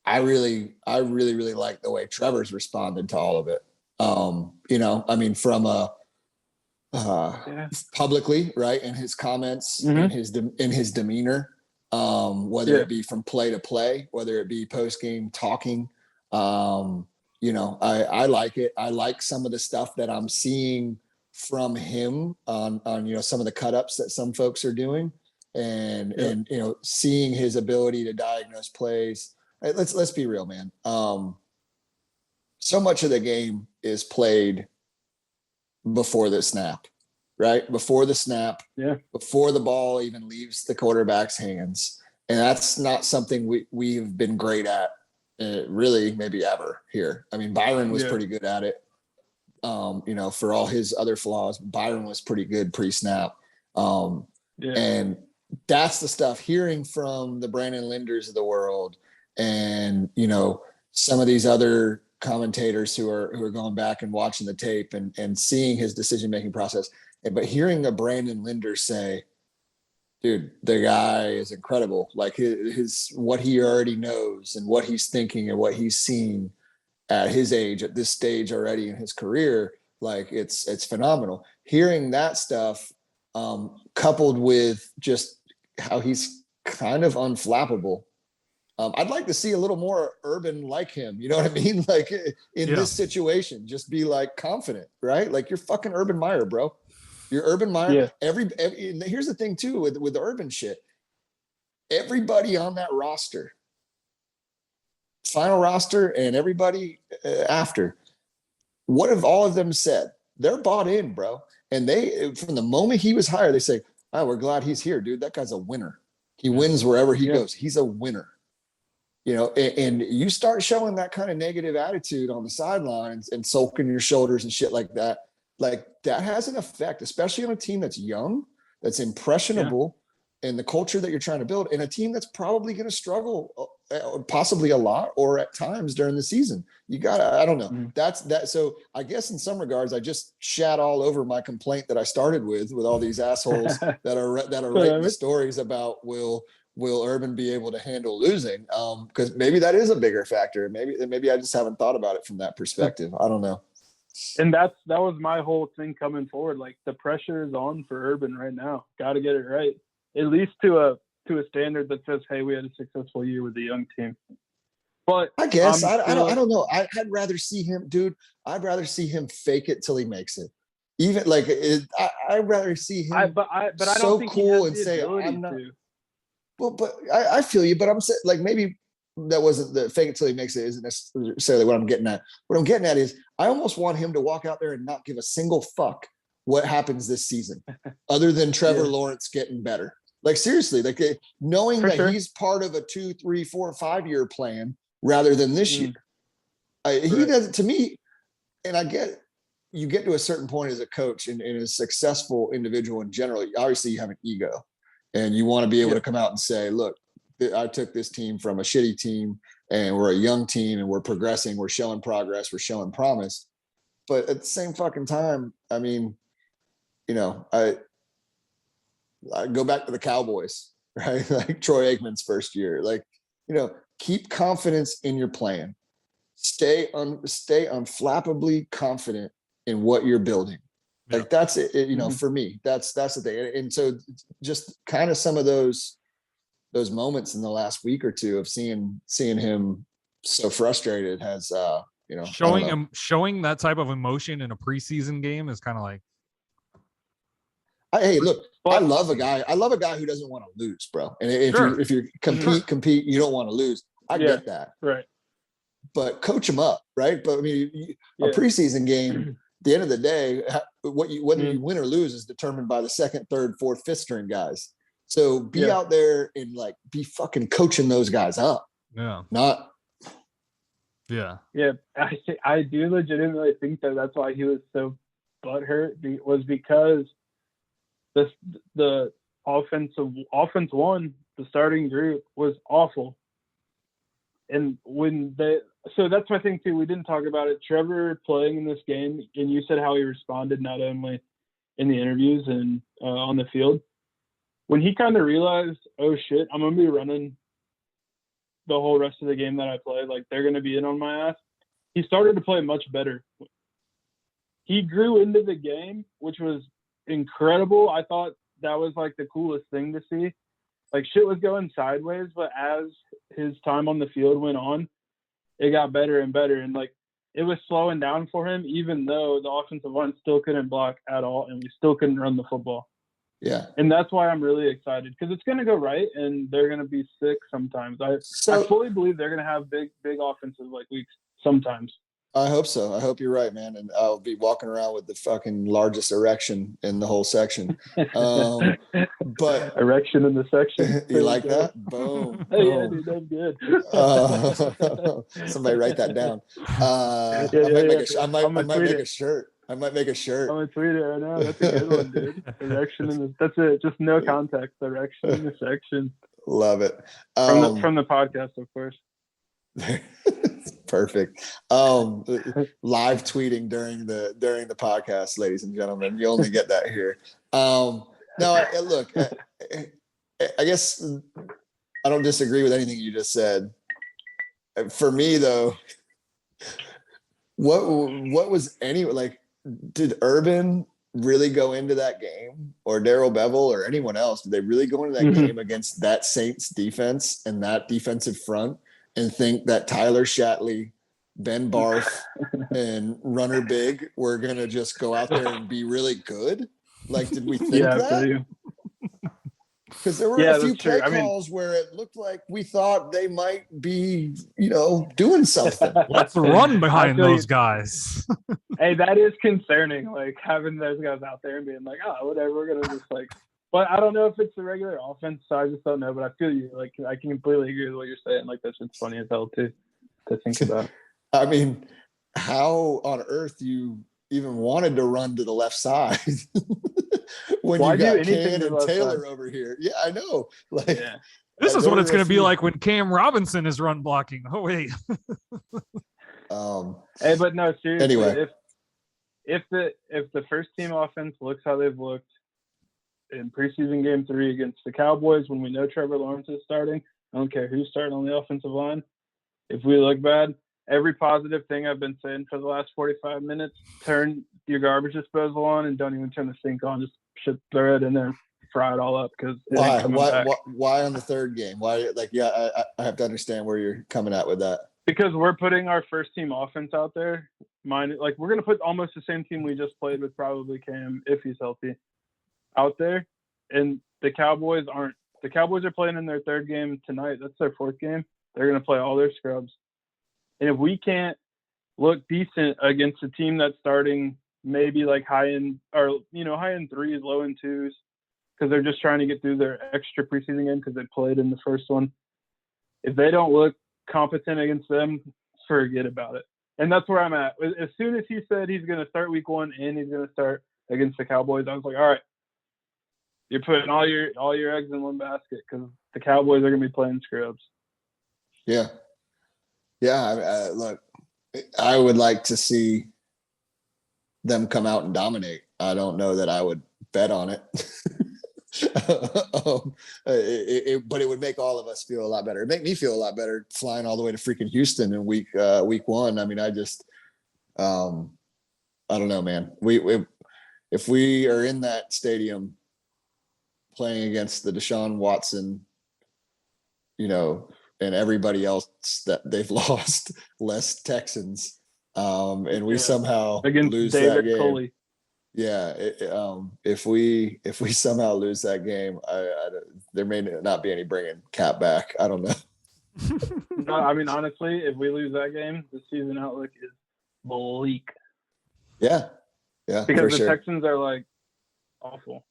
C: I really like the way Trevor's responded to all of it. I mean, from publicly, right, in his comments, in his demeanor, whether it be from play to play, whether it be post game talking, I like it. I like some of the stuff that I'm seeing from him on some of the cut ups that some folks are doing, and seeing his ability to diagnose plays. Let's be real, man. So much of the game is played before the snap, right? Before the snap, before the ball even leaves the quarterback's hands. And that's not something we've been great at, really, maybe ever here. I mean, Byron was pretty good at it. For all his other flaws, Byron was pretty good pre-snap. And that's the stuff, hearing from the Brandon Linders of the world, and some of these other commentators who are going back and watching the tape and seeing his decision-making process. But hearing a Brandon Linder say, dude, the guy is incredible. Like, his what he already knows and what he's thinking and what he's seen at his age, at this stage already in his career, like, it's phenomenal. Hearing that stuff, coupled with just how he's kind of unflappable. I'd like to see a little more Urban like him. You know what I mean? Like in this situation, just be like confident, right? Like you're fucking Urban Meyer, bro. You're Urban Meyer.
B: Yeah.
C: Every here's the thing too with the Urban shit. Everybody on that roster, final roster, and everybody after, what have all of them said? They're bought in, bro. And they, from the moment he was hired, they say, "Oh, we're glad he's here, dude. That guy's a winner. He wins wherever he goes. He's a winner." You know, and you start showing that kind of negative attitude on the sidelines and sulking your shoulders and shit like that has an effect, especially on a team that's young, that's impressionable, and the culture that you're trying to build, and a team that's probably going to struggle possibly a lot or at times during the season. You got to, I don't know. That's that. So I guess in some regards, I just shat all over my complaint that I started with all these assholes that are writing the stories about will Urban be able to handle losing? Because maybe that is a bigger factor. Maybe I just haven't thought about it from that perspective. I don't know.
B: And that was my whole thing coming forward. Like the pressure is on for Urban right now. Got to get it right, at least to a standard that says, "Hey, we had a successful year with the young team." But
C: I guess I don't know. I'd rather see him, dude. I'd rather see him fake it till he makes it. Even like I'd rather see him.
B: But I
C: so
B: don't think
C: cool
B: he
C: and
B: has the
C: say
B: ability
C: I'm not.
B: to.
C: Well, but I feel you. But I'm saying like maybe that wasn't the fake it till he makes it isn't necessarily what I'm getting at. What I'm getting at is I almost want him to walk out there and not give a single fuck what happens this season, other than Trevor Lawrence getting better. Like seriously, like knowing that he's part of a 2, 3, 4, 5 year plan rather than this year. He does it to me, and I get you get to a certain point as a coach and a successful individual in general. Obviously, you have an ego, and you want to be able to come out and say, "Look, I took this team from a shitty team, and we're a young team, and we're progressing. We're showing progress. We're showing promise." But at the same fucking time, I mean, you know, I go back to the Cowboys, right? Like Troy Aikman's first year. Like, you know, keep confidence in your plan. Stay unflappably confident in what you're building. Like that's it. You know, for me, that's the thing. And so, just kind of some of those moments in the last week or two of seeing him so frustrated has, you know,
A: showing that type of emotion in a preseason game is kind of like.
C: Hey, look, I love a guy who doesn't want to lose, bro. And if you compete, you don't want to lose. I get that.
B: Right.
C: But coach them up, right? But I mean, a preseason game, at the end of the day, whether you win or lose is determined by the second, third, fourth, fifth string guys. So be out there and like be fucking coaching those guys up.
A: Yeah.
C: Not.
B: Yeah. Yeah. I do legitimately think that's why he was so butthurt was because the offense one, the starting group was awful. And so that's my thing too. We didn't talk about it. Trevor playing in this game, and you said how he responded not only in the interviews and on the field. When he kind of realized, oh shit, I'm gonna be running the whole rest of the game that I play, like they're gonna be in on my ass. He started to play much better. He grew into the game, which was incredible. I thought that was like the coolest thing to see. Like shit was going sideways, but as his time on the field went on, it got better and better. And like it was slowing down for him, even though the offensive line still couldn't block at all and we still couldn't run the football.
C: Yeah.
B: And that's why I'm really excited, because it's going to go right and they're going to be sick sometimes. I fully believe they're going to have big offensive like weeks sometimes.
C: I hope so. I hope you're right, man. And I'll be walking around with the fucking largest erection in the whole section. But
B: erection in the section.
C: You like that? Boom.
B: Hey, yeah, dude, that's good.
C: Somebody write that down. I might make a shirt. I might make a shirt.
B: I'm gonna tweet it right now. That's a good one, dude. Erection in the. That's it. Just no context. Erection in the section.
C: Love it.
B: From the podcast, of course.
C: Perfect. Live tweeting during the podcast, ladies and gentlemen. You only get that here. Look, I guess I don't disagree with anything you just said. For me, though, what was did Urban really go into that game, or Darrell Bevel or anyone else, did they really go into that game against that Saints defense and that defensive front and think that Tyler Shatley, Ben Barth, and Runner Big were going to just go out there and be really good? Like, did we think that? Because there were a few play calls where it looked like we thought they might be, doing something.
A: Let's run behind those guys.
B: Hey, that is concerning. Like having those guys out there and being like, oh, whatever, we're gonna just like. But I don't know if it's the regular offense, so I just don't know. But I feel you. Like I can completely agree with what you're saying. Like that's just funny as hell too to think about.
C: I mean, how on earth you even wanted to run to the left side when you got Can and Taylor side over here? Yeah, I know. Like,
A: this is what it's going to be like when Cam Robinson is run blocking. Oh wait.
B: Hey, but no, seriously.
C: Anyway,
B: if the first team offense looks how they've looked in preseason game 3 against the Cowboys, when we know Trevor Lawrence is starting, I don't care who's starting on the offensive line. If we look bad, every positive thing I've been saying for the last 45 minutes, turn your garbage disposal on and don't even turn the sink on. Just throw it in there, fry it all up. Because
C: why on the third game? Why? Like, I have to understand where you're coming at with that.
B: Because we're putting our first team offense out there. We're going to put almost the same team we just played with, probably Cam, if he's healthy, out there. And the Cowboys aren't. The Cowboys are playing in their third game tonight. That's their fourth game. They're going to play all their scrubs. And if we can't look decent against a team that's starting maybe like high in 3s, low in 2s, because they're just trying to get through their extra preseason game because they played in the first one. If they don't look competent against them, forget about it. And that's where I'm at. As soon as he said he's going to start week 1 and he's going to start against the Cowboys, I was like, all right, you're putting all your eggs in one basket because the Cowboys are going to be playing scrubs.
C: Yeah. Yeah. Look, I would like to see them come out and dominate. I don't know that I would bet on it. But it would make all of us feel a lot better. It'd make me feel a lot better flying all the way to freaking Houston in week 1. I mean, I just, I don't know, man. If we are in that stadium playing against the Deshaun Watson, and everybody else that they've lost, less Texans, and we somehow
B: against
C: lose
B: David
C: that game.
B: Coley.
C: Yeah, if we somehow lose that game, there may not be any bringing Cap back. I don't know.
B: No, I mean honestly, if we lose that game, the season outlook is bleak.
C: Yeah,
B: because the Texans are like awful.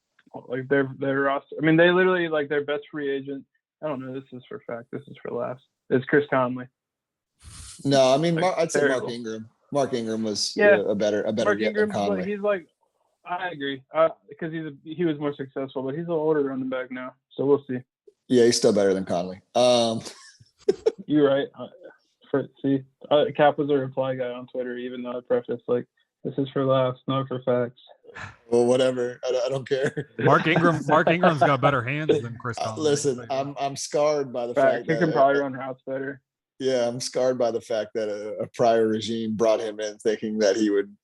B: Like their roster. I mean, they literally like their best free agent. I don't know. This is for fact. This is for laughs. It's Chris Conley.
C: No, I mean I'd say Mark Ingram. Mark Ingram was a better
B: Mark
C: get
B: Ingram,
C: than Conley.
B: But he's like, I agree because he was more successful, but he's a little older running back now, so we'll see.
C: Yeah, he's still better than Conley.
B: You're right. Cap was a reply guy on Twitter, even though I prefaced like, this is for laughs, not for facts.
C: Well, whatever. I don't care.
A: Mark Ingram's got better hands than Chris Conley.
C: Listen, I'm scarred by the fact that
B: he can probably run routes better.
C: Yeah, I'm scarred by the fact that a prior regime brought him in thinking that he would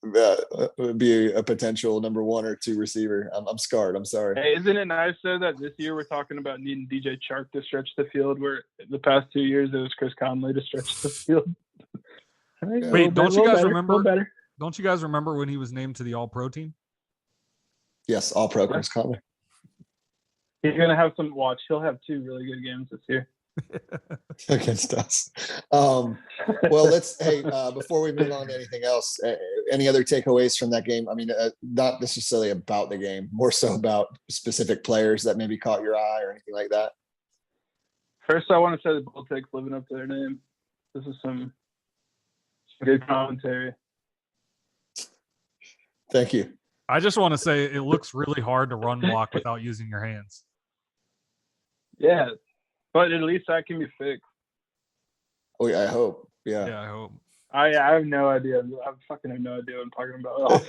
C: be a potential number 1 or 2 receiver. I'm scarred. I'm sorry.
B: Hey, isn't it nice though that this year we're talking about needing DJ Chark to stretch the field, where the past 2 years it was Chris Conley to stretch the field?
A: Wait, don't you guys remember? Don't you guys remember when he was named to the All-Pro team?
C: Yes, All-Pro Chris Conley.
B: He's gonna have some watch. He'll have 2 really good games this year.
C: Against us. Well, before we move on to anything else, any other takeaways from that game? I mean, not necessarily about the game, more so about specific players that maybe caught your eye or anything like that.
B: First, I want to say the Baltics living up to their name. This is some good commentary.
C: Thank you.
A: I just want to say it looks really hard to run block without using your hands.
B: Yeah. But at least that can be fixed.
C: Oh, yeah, I hope. Yeah.
A: Yeah, I hope.
B: I have no idea. I fucking have no idea what I'm talking about.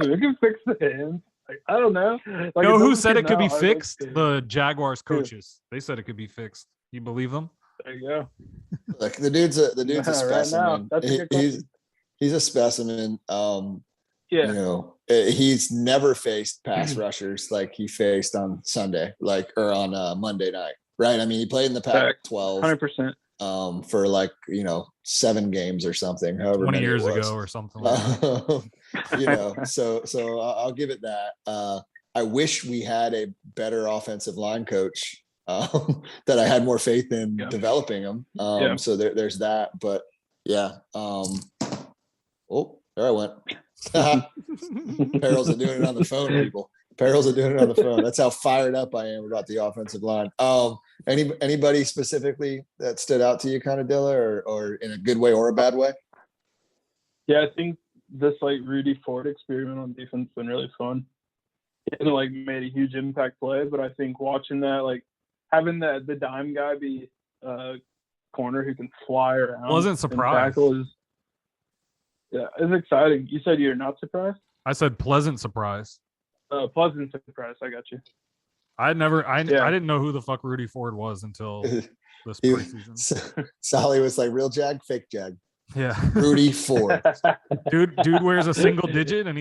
B: Who can fix the hands? Like, I don't know. Like,
A: who said it could be fixed? The Jaguars coaches. They said it could be fixed. You believe them?
B: There you go.
C: Look, the dude's a specimen.
B: Right now, that's a good
C: he's a specimen.
B: Yeah.
C: He's never faced pass rushers like he faced on Sunday, or on Monday night, right? I mean, he played in the Pac-12
B: 100%.
C: For 7 games or something, however
A: 20
C: many
A: years
C: it was.
A: ago or something like that.
C: So I'll give it that. I wish we had a better offensive line coach that I had more faith in developing them. So there's that, but yeah. There I went. Perils are doing it on the phone, people. Perils are doing it on the phone. That's how fired up I am about the offensive line. Anybody specifically that stood out to you, kind of, Dilla, or in a good way or a bad way?
B: Yeah, I think this Rudy Ford experiment on defense has been really fun. He hasn't made a huge impact play, but I think watching that, having the dime guy be a corner who can fly around,
A: wasn't surprised.
B: It's exciting. You said you're not surprised?
A: I said pleasant surprise.
B: Pleasant surprise. I got you.
A: I didn't know who the fuck Rudy Ford was until this preseason.
C: Sally was like, real Jag, fake Jag.
A: Yeah.
C: Rudy Ford.
A: Dude wears a single digit and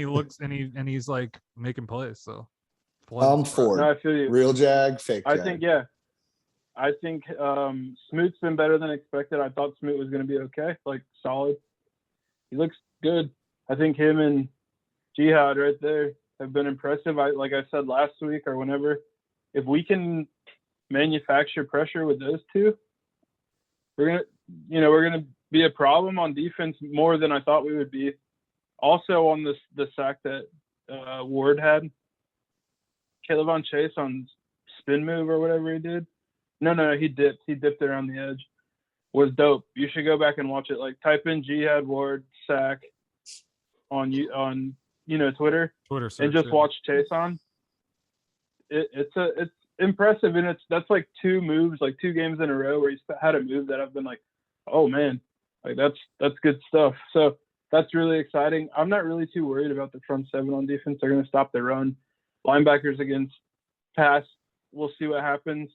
A: he's making plays. So
C: Ford.
B: No, I feel you.
C: Real Jag, fake Jag.
B: I think Smoot's been better than expected. I thought Smoot was gonna be okay, solid. He looks good. I think him and Jihad right there have been impressive. Like I said last week or whenever, if we can manufacture pressure with those two, we're gonna be a problem on defense more than I thought we would be. Also on the sack that Ward had, Caleb Chase on spin move or whatever he did. No, he dipped. He dipped around the edge. Was dope. You should go back and watch it. Type in Jihad Ward sack on Twitter
A: search,
B: and just watch Chase on. It's impressive, and that's 2 moves, 2 games in a row where he's had a move that I've been oh man, that's good stuff. So that's really exciting. I'm not really too worried about the front 7 on defense. They're going to stop the run. Linebackers against pass, we'll see what happens.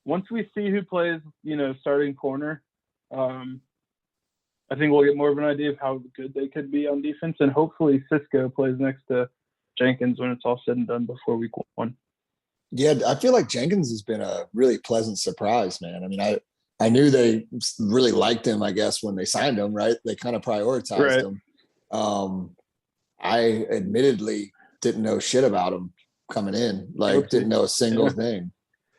B: Once we see who plays, starting corner, I think we'll get more of an idea of how good they could be on defense. And hopefully Cisco plays next to Jenkins when it's all said and done before week 1.
C: Yeah, I feel like Jenkins has been a really pleasant surprise, man. I mean, I knew they really liked him, I guess, when they signed him, right? They kind of prioritized him. I admittedly didn't know shit about him coming in, didn't know a single thing.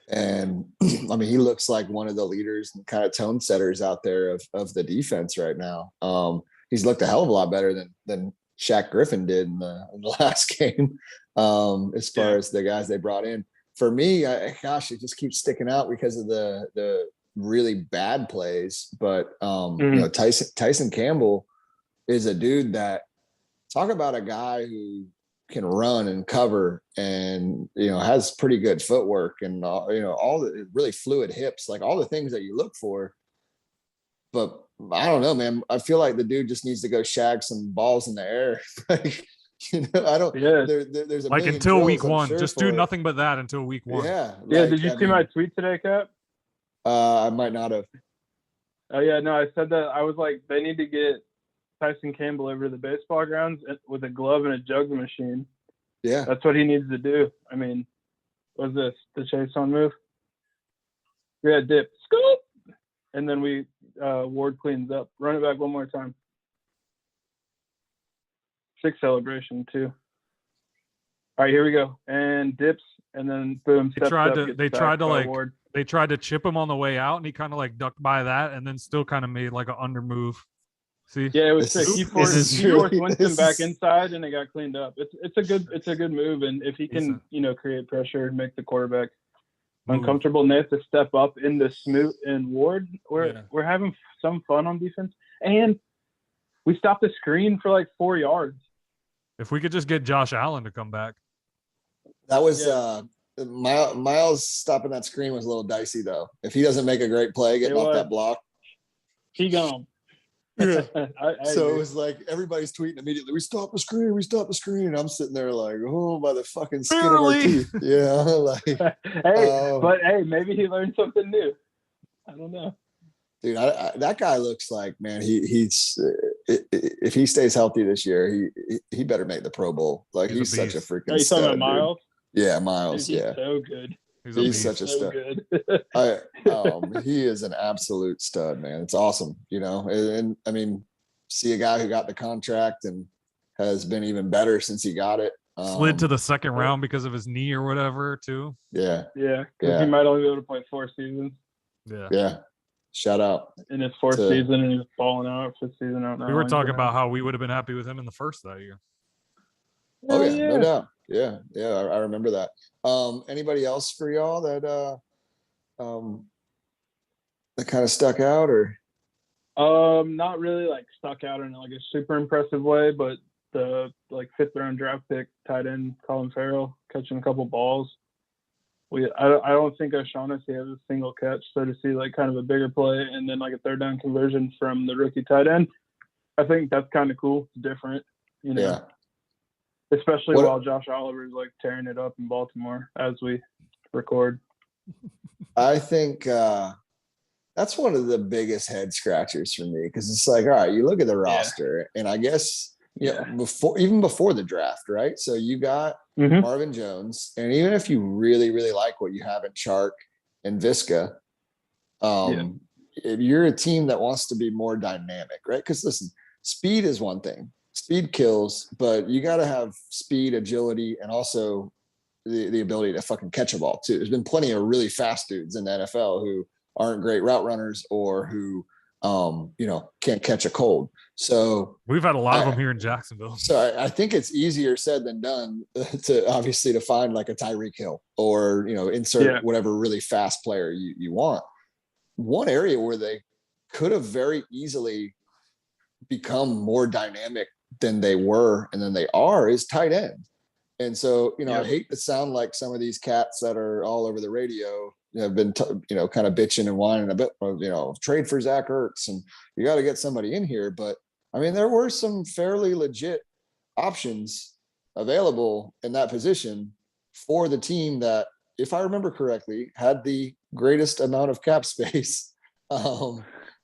C: And I mean, he looks like one of the leaders and kind of tone setters out there of the defense right now. He's looked a hell of a lot better than Shaq Griffin did in the last game, as far as the guys they brought in. For me, it just keeps sticking out because of the really bad plays. But Tyson Campbell is a dude that, talk about a guy who can run and cover and has pretty good footwork and all the really fluid hips, all the things that you look for. But I don't know, man. I feel like the dude just needs to go shag some balls in the air. I don't. Yeah. There's a
A: until week 1.
C: Sure,
A: just do nothing but that until week 1.
C: Yeah.
B: Did you see my tweet today, Cap?
C: I might not have.
B: Oh yeah, no. I said that I was like, they need to get Tyson Campbell over to the baseball grounds with a glove and a jug machine.
C: Yeah.
B: That's what he needs to do. I mean, what's this? The chase on move? Yeah, dip. Scoop! And then Ward cleans up. Run it back one more time. 6 celebration too. All right, here we go. And dips, and then boom.
A: They tried to chip him on the way out, and he kind of ducked by that, and then still kind of made an under move. See?
B: Yeah, it was sick. He forced Winston back inside, and it got cleaned up. It's a good move, and if he can, create pressure and make the quarterback uncomfortable, and they have to step up in the Smoot and Ward. We're having some fun on defense, and we stopped the screen for 4 yards.
A: If we could just get Josh Allen to come back.
C: That was Miles stopping that screen was a little dicey though. If he doesn't make a great play getting off that block,
B: he gone.
C: Yeah. So it was everybody's tweeting immediately, we stopped the screen. And I'm sitting there by the fucking skin of our teeth. Yeah.
B: But maybe he learned something new. I don't know.
C: Dude, that guy looks like, man, he's if he stays healthy this year, he better make the Pro Bowl. Like he's such a freaking
B: Are you talking
C: stud,
B: about Miles?
C: dude. Yeah, Miles.
B: Dude, he's
C: yeah,
B: so good.
C: he's such a
B: so
C: stud.
B: good.
C: He is an absolute stud, man. It's awesome, and I mean, see a guy who got the contract and has been even better since he got it.
A: Slid to the second round because of his knee or whatever, too.
C: Yeah.
B: Yeah, because he might only be able to play 4 seasons.
C: Yeah. Shout out.
B: In his 4th season, and he was balling out 5th season out now.
A: We were talking about how we would have been happy with him in the first that year.
C: Oh, yeah, no doubt. Yeah, I remember that. Anybody else for y'all that kind of stuck out, or?
B: Not really like stuck out in like a super impressive way, but the like 5th round draft pick tight end Colin Farrell catching a couple balls. I don't think O'Shaughnessy has a single catch, so to see like kind of a bigger play and then like a 3rd down conversion from the rookie tight end, I think that's kind of cool. It's different,
C: Yeah.
B: Especially while Josh Oliver's like tearing it up in Baltimore as we record. I
C: think that's one of the biggest head scratchers for me, because it's like, all right, you look at the roster, and I guess before the draft, right? So you got Marvin Jones, and even if you really, really like what you have in Chark and Visca, if you're a team that wants to be more dynamic, right? Because listen, speed is one thing. Speed kills, but you got to have speed, agility, and also the ability to fucking catch a ball too. There's been plenty of really fast dudes in the NFL who aren't great route runners or who can't catch a cold. So
A: we've had a lot of them here in Jacksonville.
C: So I think it's easier said than done to find like a Tyreek Hill or insert whatever really fast player you want. One area where they could have very easily become more dynamic than they were and than they are is tight end. And so, I hate to sound like some of these cats that are all over the radio have been, kind of bitching and whining a bit, trade for Zach Ertz and you got to get somebody in here. But I mean, there were some fairly legit options available in that position for the team that, if I remember correctly, had the greatest amount of cap space.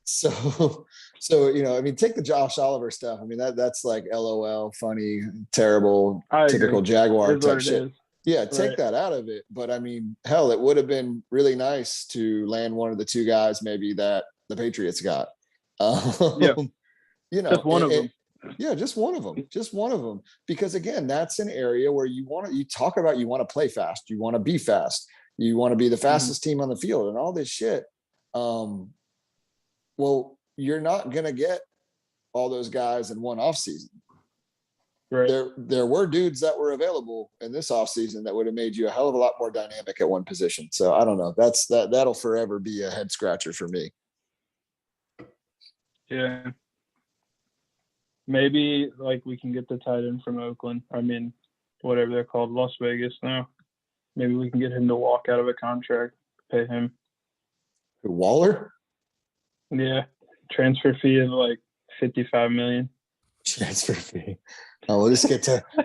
C: So, I mean, take the Josh Oliver stuff. I mean, that's like LOL, funny, terrible, typical Jaguar type shit. Yeah, take that out of it. But I mean, hell, it would have been really nice to land one of the 2 guys maybe that the Patriots got.
B: Just one of them.
C: Yeah, just one of them. Just one of them. Because again, that's an area where you want to play fast. You want to be fast. You want to be the fastest team on the field and all this shit. Well, you're not going to get all those guys in one offseason. Right. There were dudes that were available in this offseason that would have made you a hell of a lot more dynamic at one position. So I don't know. That'll forever be a head scratcher for me.
B: Yeah. Maybe like we can get the tight end from Oakland. I mean, whatever they're called, Las Vegas now. Maybe we can get him to walk out of a contract, pay him.
C: Waller?
B: Yeah. Transfer fee of like $55 million.
C: Transfer fee. Oh, we'll just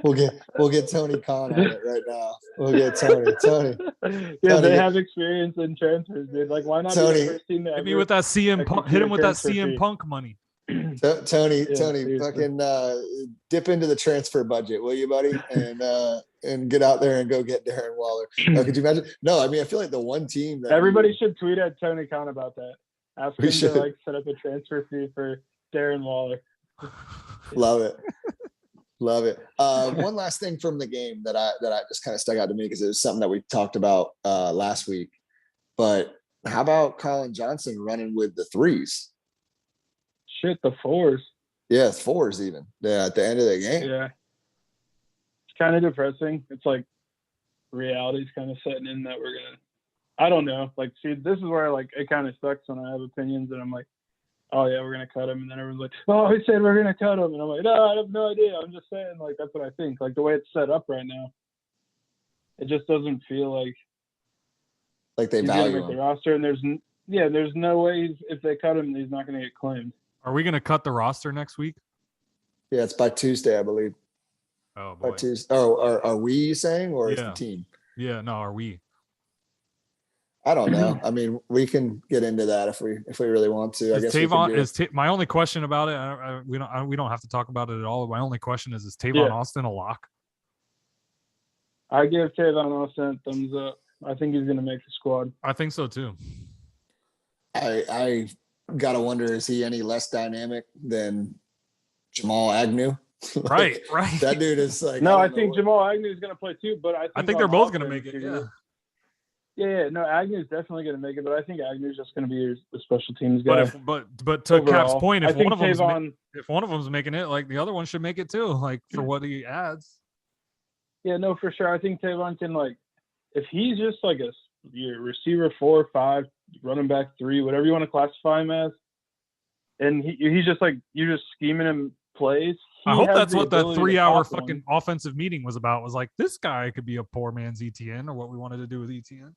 C: we'll get Tony Khan on it right now. We'll get Tony.
B: Yeah, Tony, they have experience in transfers, dude. Like, why not
C: Tony,
B: be the first team to
A: hit me with that CM Punk, hit him with that CM Punk money.
C: Tony, fucking dip into the transfer budget, will you, buddy? And get out there and go get Darren Waller. Could you imagine? No, I mean, I feel like the one team that
B: everybody should tweet at Tony Khan about that. Ask him to like set up a transfer fee for Darren Waller.
C: Love it. Love it. One last thing from the game that I just kind of stuck out to me because it was something that we talked about last week. But how about Colin Johnson running with the 3s?
B: Shit, the 4s.
C: Yeah, it's 4s even. Yeah, at the end of the game.
B: Yeah. It's kind of depressing. It's like reality's kind of setting in that we're gonna. I don't know. Like, see, this is where like it kind of sucks when I have opinions and I'm like, oh yeah, we're gonna cut him, and then everyone's like, oh, he said we're gonna cut him, and I'm like, no, I have no idea. I'm just saying, like, that's what I think. Like the way it's set up right now, it just doesn't feel like
C: they value him.
B: The roster, and there's no way if they cut him, he's not gonna get claimed.
A: Are we gonna cut the roster next week?
C: Yeah, it's by Tuesday, I believe.
A: Oh boy.
C: By Tuesday. Oh, are we saying, or is the team?
A: Yeah, no, are we?
C: I don't know. I mean, we can get into that if we really want to. I guess
A: Tavon my only question about it. We don't have to talk about it at all. My only question is Tavon Austin a lock?
B: I give Tavon Austin a thumbs up. I think he's going to make the squad.
A: I think so too.
C: I gotta wonder, is he any less dynamic than Jamal Agnew?
A: Right.
C: That dude is like.
B: No, I think Jamal Agnew is going to play too, but I think
A: they're both going to make it.
B: Yeah. No, Agnew's definitely going to make it, but I think Agnew's just going to be the special teams guy.
A: But to Cap's point, if one of them's making it, like the other one should make it too, like for what he adds.
B: Yeah, no, for sure. I think Tavon can, like, if he's just like your receiver 4 or 5, running back 3, whatever you want to classify him as, and he's just like, you're just scheming him plays.
A: I hope that's what that 3-hour fucking offensive meeting was about. Was like, this guy could be a poor man's ETN, or what we wanted to do with ETN.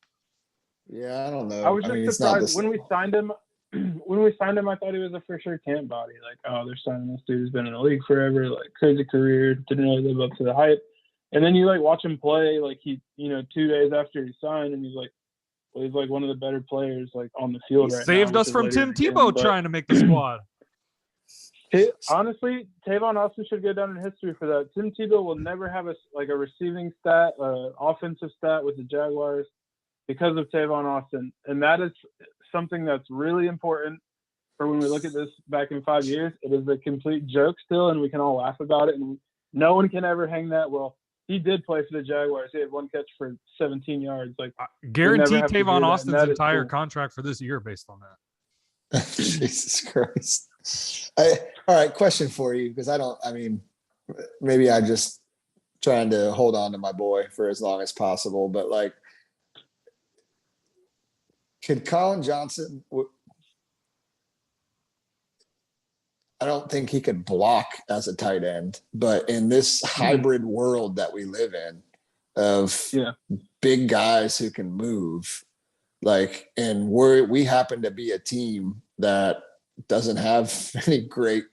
C: Yeah, I don't know.
B: I was just surprised when we signed him. I thought he was a for sure camp body. Like, oh, they're signing this dude who's been in the league forever, like crazy career, didn't really live up to the hype. And then you like watch him play, like 2 days after he signed, and he's like one of the better players like on the field right now.
A: Saved us from Tim Tebow trying to make the squad.
B: Honestly, Tavon Austin should go down in history for that. Tim Tebow will never have a receiving stat, offensive stat with the Jaguars because of Tavon Austin, and that is something that's really important for when we look at this back in 5 years. It is a complete joke still, and we can all laugh about it, and no one can ever hang that. Well, he did play for the Jaguars. He had 1 catch for 17 yards. Like,
A: guarantee Tavon Austin's entire contract for this year based on that.
C: Jesus Christ. All right, question for you, because maybe I just trying to hold on to my boy for as long as possible, but like, could Colin Johnson, I don't think he could block as a tight end, but in this hybrid world that we live in of big guys who can move, like, and we happen to be a team that doesn't have any great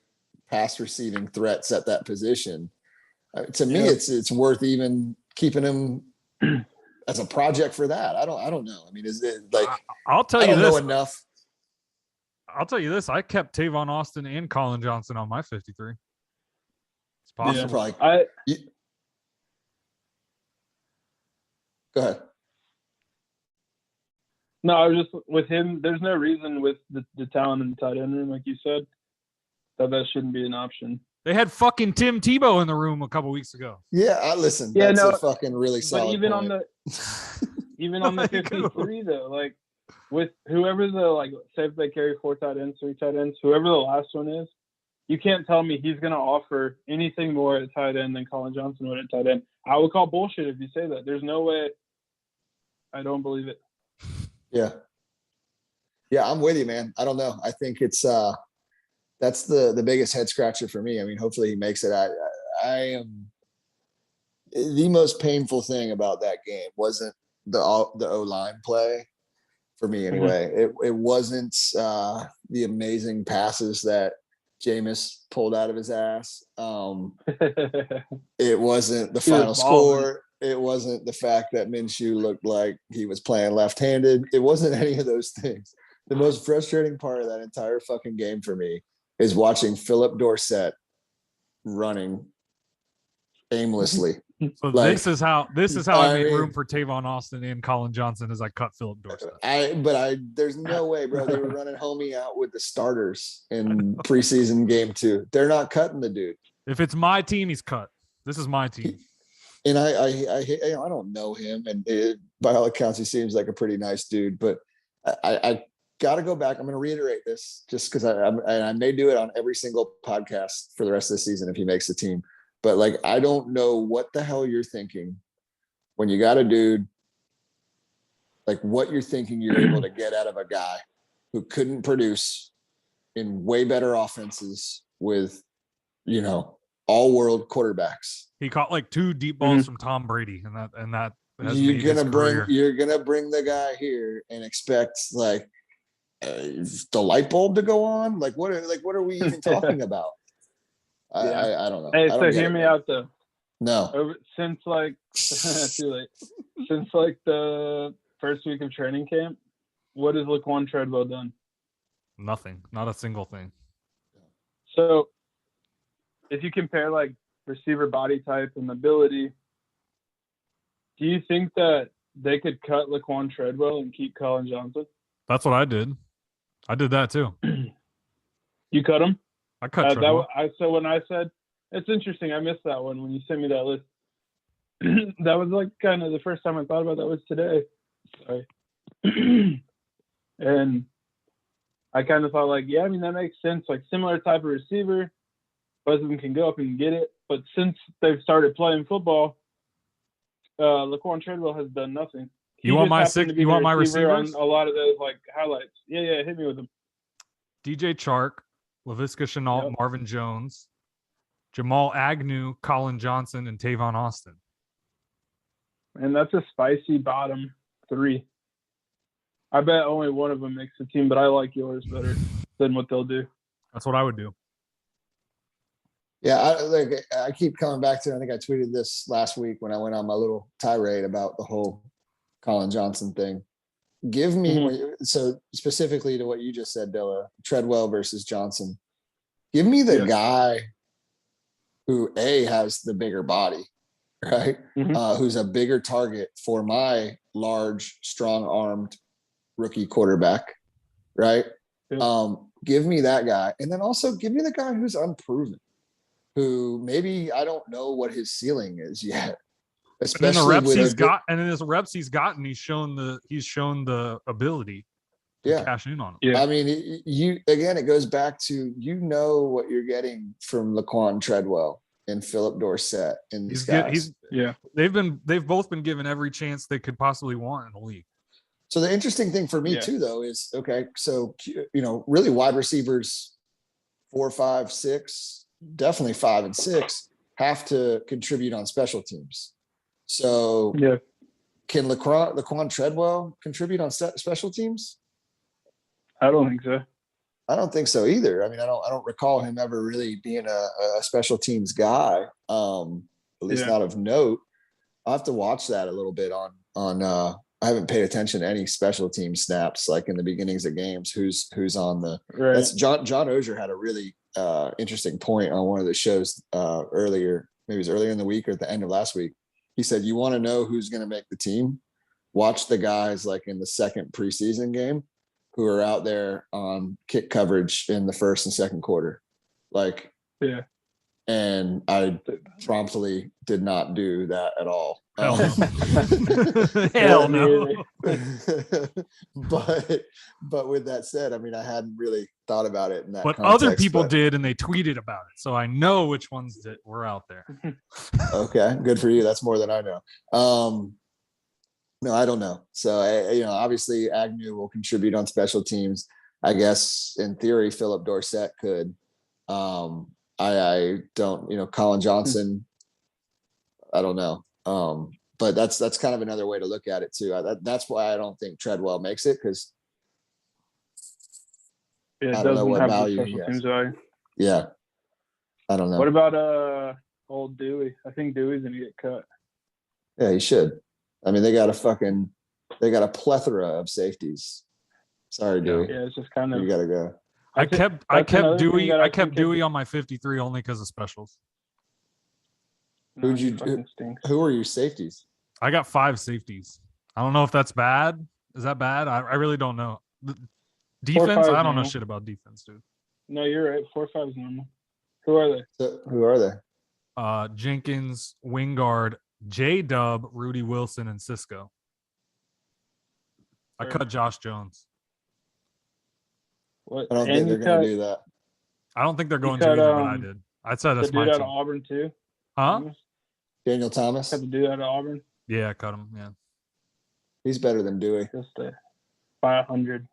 C: pass receiving threats at that position. To me, it's worth even keeping him as a project for that. I don't know. I mean, is it like,
A: I'll tell you this.
C: I don't know enough.
A: I'll tell you this. I kept Tavon Austin and Colin Johnson on my 53. It's possible.
C: Yeah, Go ahead.
B: No, I was just with him. There's no reason with the talent in the tight end room, like you said, that shouldn't be an option.
A: They had fucking Tim Tebow in the room a couple weeks ago.
C: Yeah, listen. Yeah, that's a fucking really solid.
B: But even
C: point.
B: on the 53 though, like with whoever say if they carry 4 tight ends, 3 tight ends, whoever the last one is, you can't tell me he's going to offer anything more at tight end than Colin Johnson would at tight end. I would call bullshit if you say that. There's no way. I don't believe it.
C: Yeah, I'm with you, man. I don't know. I think it's that's the biggest head scratcher for me. I mean, hopefully he makes it. I am the most painful thing about that game wasn't the O-line play for me anyway. Mm-hmm. It wasn't the amazing passes that Jameis pulled out of his ass. It wasn't the final score. It wasn't the fact that Minshew looked like he was playing left-handed. It wasn't any of those things. The most frustrating part of that entire fucking game for me is watching Philip Dorsett running aimlessly.
A: So this is how I made room for Tavon Austin and Colin Johnson as I cut Philip Dorsett.
C: There's no way, bro. They were running homie out with the starters in preseason game 2. They're not cutting the dude.
A: If it's my team, he's cut. This is my team.
C: And I don't know him, and by all accounts, he seems like a pretty nice dude. But I got to go back. I'm going to reiterate this just because I may do it on every single podcast for the rest of the season if he makes the team. But like, I don't know what the hell you're thinking when you got a dude, like what you're thinking you're able to get out of a guy who couldn't produce in way better offenses with, all world quarterbacks.
A: He caught like 2 deep balls from Tom Brady, and that
C: you're gonna bring the guy here and expect like the light bulb to go on. Like what are we even talking about? I don't know.
B: Hey, so hear me out though.
C: No.
B: Since like too late. Since like the first week of training camp, what has Laquan Treadwell done?
A: Nothing. Not a single thing.
B: So if you compare like receiver body type and ability, do you think that they could cut Laquan Treadwell and keep Colin Johnson?
A: That's what I did. I did that too.
B: You cut him?
A: I cut Treadwell.
B: So when I said, it's interesting, I missed that one when you sent me that list. That was like kind of the first time I thought about that was today. Sorry. And I kind of thought like, yeah, I mean, that makes sense. Like similar type of receiver. Both of them can go up and get it. But since they've started playing football, Laquan Treadwell has done nothing.
A: You want my receivers?
B: On a lot of those like highlights. Yeah, hit me with them.
A: DJ Chark, Laviska Shenault, Marvin Jones, Jamal Agnew, Colin Johnson, and Tavon Austin.
B: And that's a spicy bottom three. I bet only one of them makes the team, but I like yours better than what they'll do.
A: That's what I would do.
C: Yeah, I keep coming back to, I think I tweeted this last week when I went on my little tirade about the whole Colin Johnson thing. Give me, so specifically to what you just said, Dilla, Treadwell versus Johnson. Give me the guy who has the bigger body, right? Who's a bigger target for my large, strong-armed rookie quarterback, right? Give me that guy. And then also give me the guy who's unproven, who maybe I don't know what his ceiling is yet. Especially
A: and in the reps he's gotten, he's shown the ability to cash in on him.
C: I mean, it goes back to, what you're getting from Laquan Treadwell and Philip Dorsett in these guys.
A: They've both been given every chance they could possibly want in the league.
C: So the interesting thing for me too, though, is really wide receivers 4, 5, 6, definitely 5 and 6 have to contribute on special teams. So can Laquan Treadwell contribute on special teams?
B: I don't think so.
C: I don't think so either. I mean, I don't recall him ever really being a special teams guy, at least not of note. I'll have to watch that a little bit on I haven't paid attention to any special team snaps like in the beginnings of games. Who's on the that's John Ogier had a really interesting point on one of the shows earlier, maybe it was earlier in the week or at the end of last week. He said, you want to know who's going to make the team? Watch the guys like in the second preseason game who are out there on kick coverage in the first and second quarter. And I promptly did not do that at all.
A: Hell no.
C: But with that said, I mean, I hadn't really thought about it in that
A: but
C: context,
A: other people did, and they tweeted about it. So I know which ones that were out there.
C: Okay, good for you. That's more than I know. No, I don't know. So, obviously Agnew will contribute on special teams. I guess in theory, Philip Dorsett could. I don't, Colin Johnson, I don't know. But that's kind of another way to look at it too. That's why I don't think Treadwell makes it, because
B: I don't know what value he has.
C: Yeah, I don't know.
B: What about old Dewey? I think Dewey's gonna get cut.
C: Yeah, he should. I mean, they got a plethora of safeties. Sorry, Dewey.
B: Yeah, it's just kind of,
C: you gotta go.
A: I kept Dewey on my 53 only because of specials.
C: Who are your safeties?
A: I got 5 safeties. I don't know if that's bad. Is that bad? I really don't know. Defense? I don't know shit about defense, dude.
B: No, you're right. 4-5 is normal. Who are they?
A: Jenkins, Wingard, J-Dub, Rudy Wilson, and Cisco. I cut Josh Jones.
C: I don't think they're going to do that.
A: I don't think they're going to either, but I did. I said that's my team.
B: The dude out of Auburn too?
A: Huh?
C: Daniel Thomas?
B: Had the dude out of Auburn?
A: Yeah, I cut him, yeah.
C: He's better than Dewey.
B: Just by 100.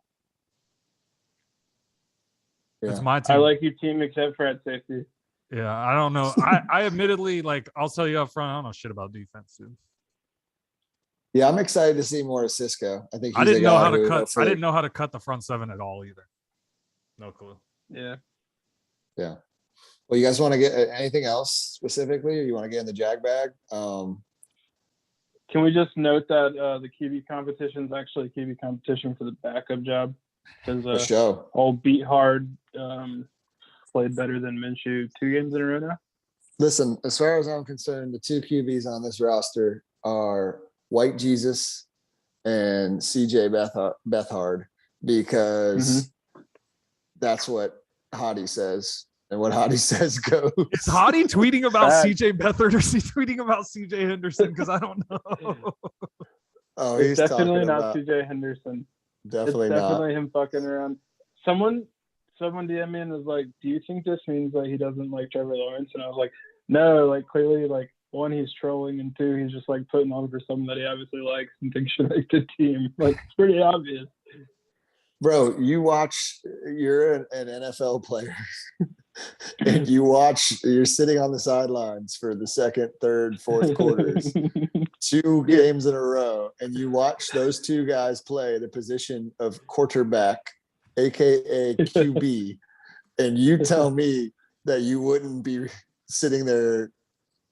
A: Yeah. It's my team.
B: I like your team except for at safety.
A: Yeah, I don't know. I admittedly, I'll tell you up front, I don't know shit about defense, dude.
C: Yeah, I'm excited to see more of Cisco. I think
A: I didn't know how to cut. I didn't know how to cut the front 7 at all either. No clue.
B: Yeah.
C: Yeah. Well, you guys want to get anything else specifically, or you want to get in the jag bag?
B: Can we just note that the QB competition is actually a QB competition for the backup job? Because
C: show.
B: Old Beat Hard played better than Minshew 2 games in a row now.
C: Listen, as far as I'm concerned, the 2 QBs on this roster are White Jesus and CJ Beathard, because that's what Hottie says, and what Hottie says goes.
A: Is Hottie tweeting about CJ Beathard, or is he tweeting about CJ Henderson? Because I don't know.
C: Oh,
B: it's
C: he's
B: definitely
C: talking
B: not
C: about
B: CJ Henderson.
C: definitely
B: It's definitely
C: not.
B: him fucking around. Someone DM me and was like, "Do you think this means that he doesn't like Trevor Lawrence?" And I was like, "No, like clearly, like 1, he's trolling, and 2, he's just like putting on for someone that he obviously likes and thinks should make the team. Like it's pretty obvious."
C: Bro, you're an NFL player and you're sitting on the sidelines for the second, third, fourth quarters, 2 games in a row, and you watch those 2 guys play the position of quarterback, aka QB, and you tell me that you wouldn't be sitting there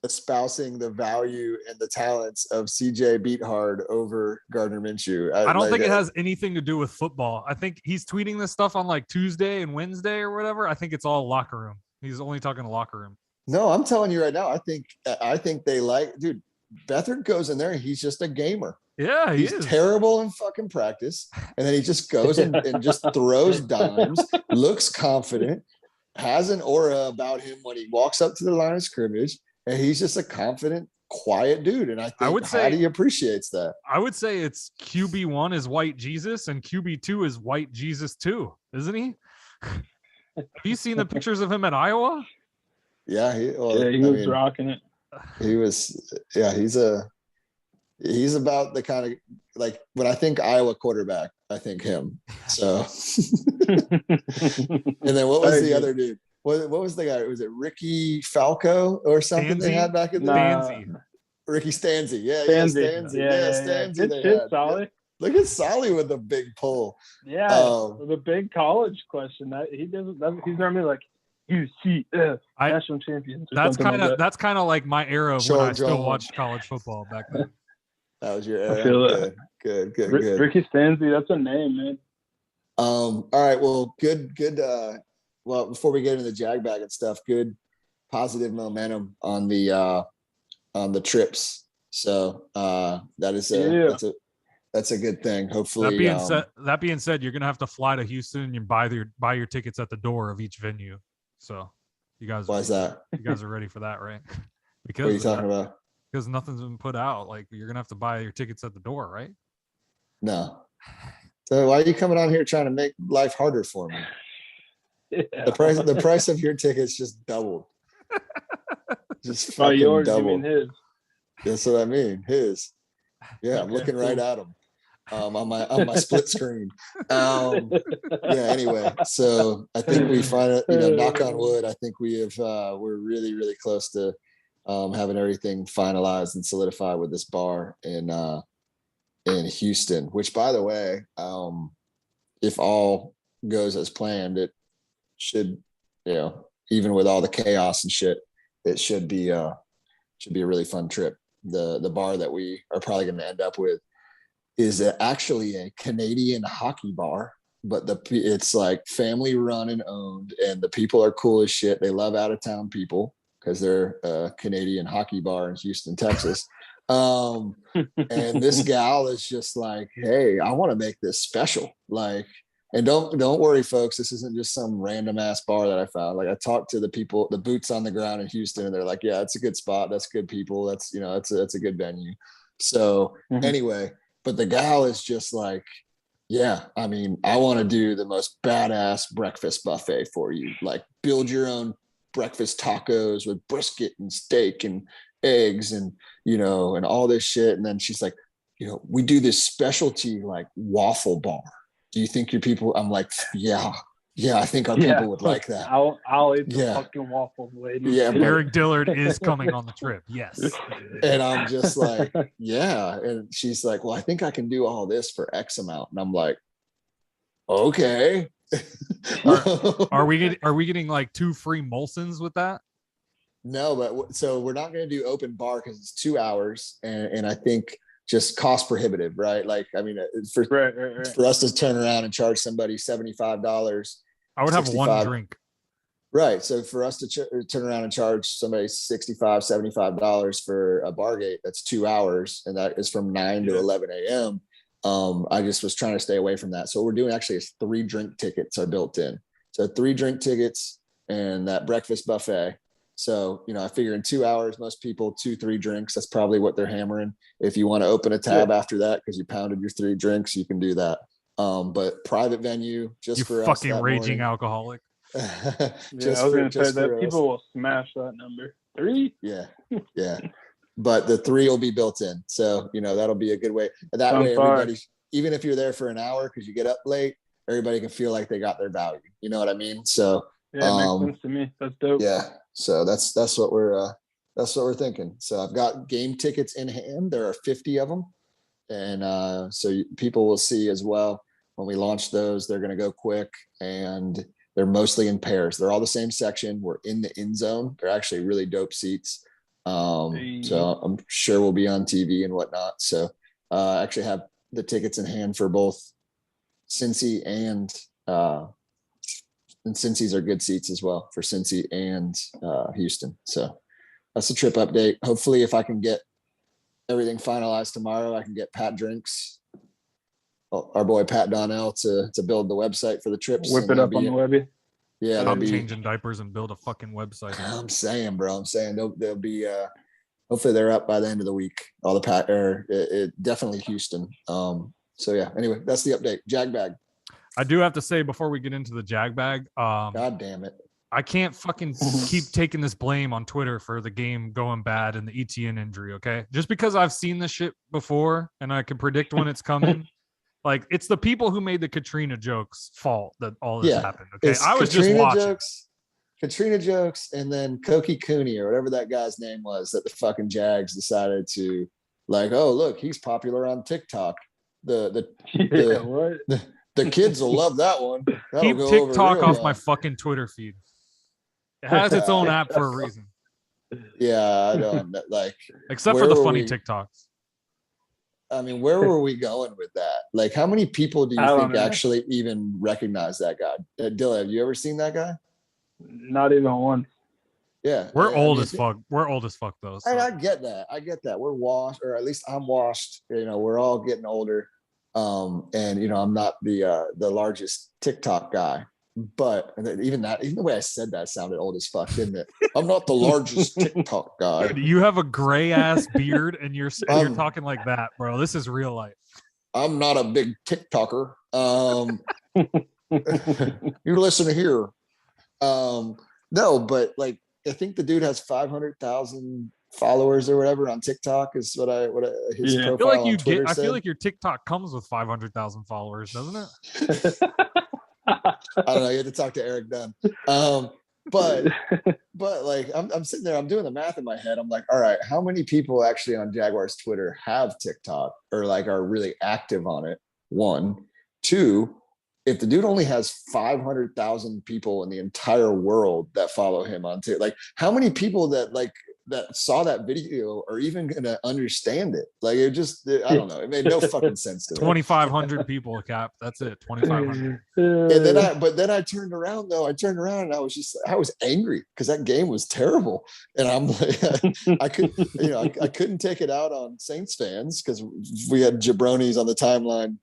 C: espousing the value and the talents of CJ Beathard over Gardner Minshew.
A: I don't think it has anything to do with football. I think he's tweeting this stuff on like Tuesday and Wednesday or whatever. I think it's all locker room. He's only talking to locker room.
C: No, I'm telling you right now. I think they like, dude. Beathard goes in there and he's just a gamer.
A: Yeah,
C: he's terrible in fucking practice, and then he just goes and just throws dimes, looks confident, has an aura about him when he walks up to the line of scrimmage, and he's just a confident, quiet dude. And I think Hottie appreciates that.
A: I would say it's QB1 is White Jesus and QB2 is White Jesus 2, isn't he? Have you seen the pictures of him at Iowa?
C: Yeah, he
B: was rocking it.
C: He was, yeah, he's about the kind of, like, when I think Iowa quarterback, I think him. So, and then what was the other dude? What was the guy? Was it Ricky Falco or something they had back in the day? Ricky Stanzi. Yeah, Stanzi. Yeah, Stanzi.
B: Good shit, Solly.
C: Look at Solly with the big pull.
B: Yeah, the big college question. That he doesn't. He's normally like UCF national champions.
A: That's kind of like my era of when I still watched college football back then.
C: That was your era.
B: I feel that.
C: Good.
B: Ricky Stanzi. That's a name, man.
C: All right. Well, good. Well, before we get into the jag bag and stuff, good positive momentum on the trips. So that's a good thing. Hopefully.
A: That being said, you're gonna have to fly to Houston and buy your tickets at the door of each venue. So you guys.
C: Why is that?
A: You guys are ready for that, right? Because
C: what are you talking about?
A: Because nothing's been put out. Like you're gonna have to buy your tickets at the door, right?
C: No. So why are you coming on here trying to make life harder for me? Yeah. The price of your tickets just doubled. Just fucking
B: yours,
C: doubled.
B: You mean his?
C: That's what I mean. His. Yeah, I'm looking right at him on my split screen. Yeah. Anyway, so I think we finally, knock on wood. I think we have. We're really, really close to having everything finalized and solidified with this bar in Houston. Which, by the way, if all goes as planned, it should, even with all the chaos and shit, it should be a really fun trip. The bar that we are probably going to end up with is actually a Canadian hockey bar, but it's like family run and owned, and the people are cool as shit. They love out of town people because they're a Canadian hockey bar in Houston, Texas. And this gal is just like, hey, I want to make this special. Like, and don't worry, folks. This isn't just some random ass bar that I found. Like, I talked to the people, the boots on the ground in Houston, and they're like, yeah, it's a good spot. That's good people. That's, that's a good venue. So anyway, but the gal is just like, yeah, I mean, I want to do the most badass breakfast buffet for you. Like, build your own breakfast tacos with brisket and steak and eggs and, and all this shit. And then she's like, we do this specialty like waffle bar. Do you think your people? I'm like, yeah, I think our people would like that.
B: I'll eat the fucking waffles, lady.
C: Yeah,
A: Eric Dillard is coming on the trip. Yes.
C: And I'm just like, yeah. And she's like, well, I think I can do all this for X amount. And I'm like, okay.
A: Are we getting like 2 free Molsons with that?
C: No, but so we're not going to do open bar because it's 2 hours, and I think just cost prohibitive, right? Like, I mean, for us to turn around and charge somebody $75,
A: I would have one drink.
C: Right. So for us to turn around and charge somebody $65, $75 for a bar gate, that's 2 hours, and that is from 9 to 11 a.m. I just was trying to stay away from that. So what we're doing actually is 3 drink tickets are built in. So 3 drink tickets and that breakfast buffet. So, I figure in 2 hours, most people 2-3 drinks. That's probably what they're hammering. If you want to open a tab after that, because you pounded your 3 drinks, you can do that. But private venue just
A: you
C: for us.
A: Fucking raging alcoholic.
B: I was going to say that people will smash that number. 3.
C: Yeah. But the 3 will be built in. So, that'll be a good way. That
B: Sounds
C: way, everybody, even if you're there for an hour, because you get up late, everybody can feel like they got their value. You know what I mean? So
B: yeah, it makes sense to me. That's dope.
C: Yeah. So that's what we're thinking. So I've got game tickets in hand. There are 50 of them. And so people will see as well when we launch those. They're going to go quick, and they're mostly in pairs. They're all the same section. We're in the end zone. They're actually really dope seats. So I'm sure we'll be on TV and whatnot. So I actually have the tickets in hand for both Cincy and Cincy's are good seats as well for Cincy and Houston. So that's the trip update. Hopefully, if I can get everything finalized tomorrow, I can get Pat Drinks, our boy Pat Donnell, to build the website for the trips.
B: Whip it up on the webby.
C: Yeah,
A: Stop changing diapers and build a fucking website.
C: I'm saying, bro. They'll be. Hopefully, they're up by the end of the week. All the Pat, definitely Houston. So yeah. Anyway, that's the update. Jag bag.
A: I do have to say before we get into the jag bag,
C: God damn it.
A: I can't fucking keep taking this blame on Twitter for the game going bad and the ETN injury, okay? Just because I've seen this shit before and I can predict when it's coming. Like, it's the people who made the Katrina jokes fault that all this happened, okay? I was Katrina just watching.
C: Katrina jokes, and then Koki Cooney or whatever that guy's name was that the fucking Jags decided to, like, oh, look, he's popular on TikTok. The kids will love that one.
A: Keep TikTok off my fucking Twitter feed. It has its own app for a reason.
C: Yeah, I don't like.
A: Except for the funny TikToks.
C: I mean, where were we going with that? Like, how many people do you think actually even recognize that guy? Dylan, have you ever seen that guy?
B: Not even one.
C: Yeah,
A: we're old as fuck. We're old as fuck, though. So.
C: I get that. We're washed, or at least I'm washed. We're all getting older. And I'm not the largest TikTok guy, but even the way I said that sounded old as fuck, didn't it? I'm not the largest TikTok guy.
A: Dude, you have a gray ass beard and you're talking like that, bro. This is real life.
C: I'm not a big TikToker. You listen to here. No, but like, I think the dude has 500,000 followers or whatever on TikTok is what his profile on Twitter said.
A: I feel like your TikTok comes with 500,000 followers, doesn't it?
C: I don't know. You had to talk to Eric Dunn. But like, I'm sitting there, I'm doing the math in my head. I'm like, all right, how many people actually on Jaguars Twitter have TikTok or like are really active on it? 1, 2, if the dude only has 500,000 people in the entire world that follow him on TikTok, like how many people that saw that video are even gonna understand it? Like, it just, I don't know. It made no fucking sense to me.
A: 2,500 people, Cap. That's it. 2,500.
C: And then I turned around and I was angry because that game was terrible. And I'm like, I couldn't take it out on Saints fans because we had jabronis on the timeline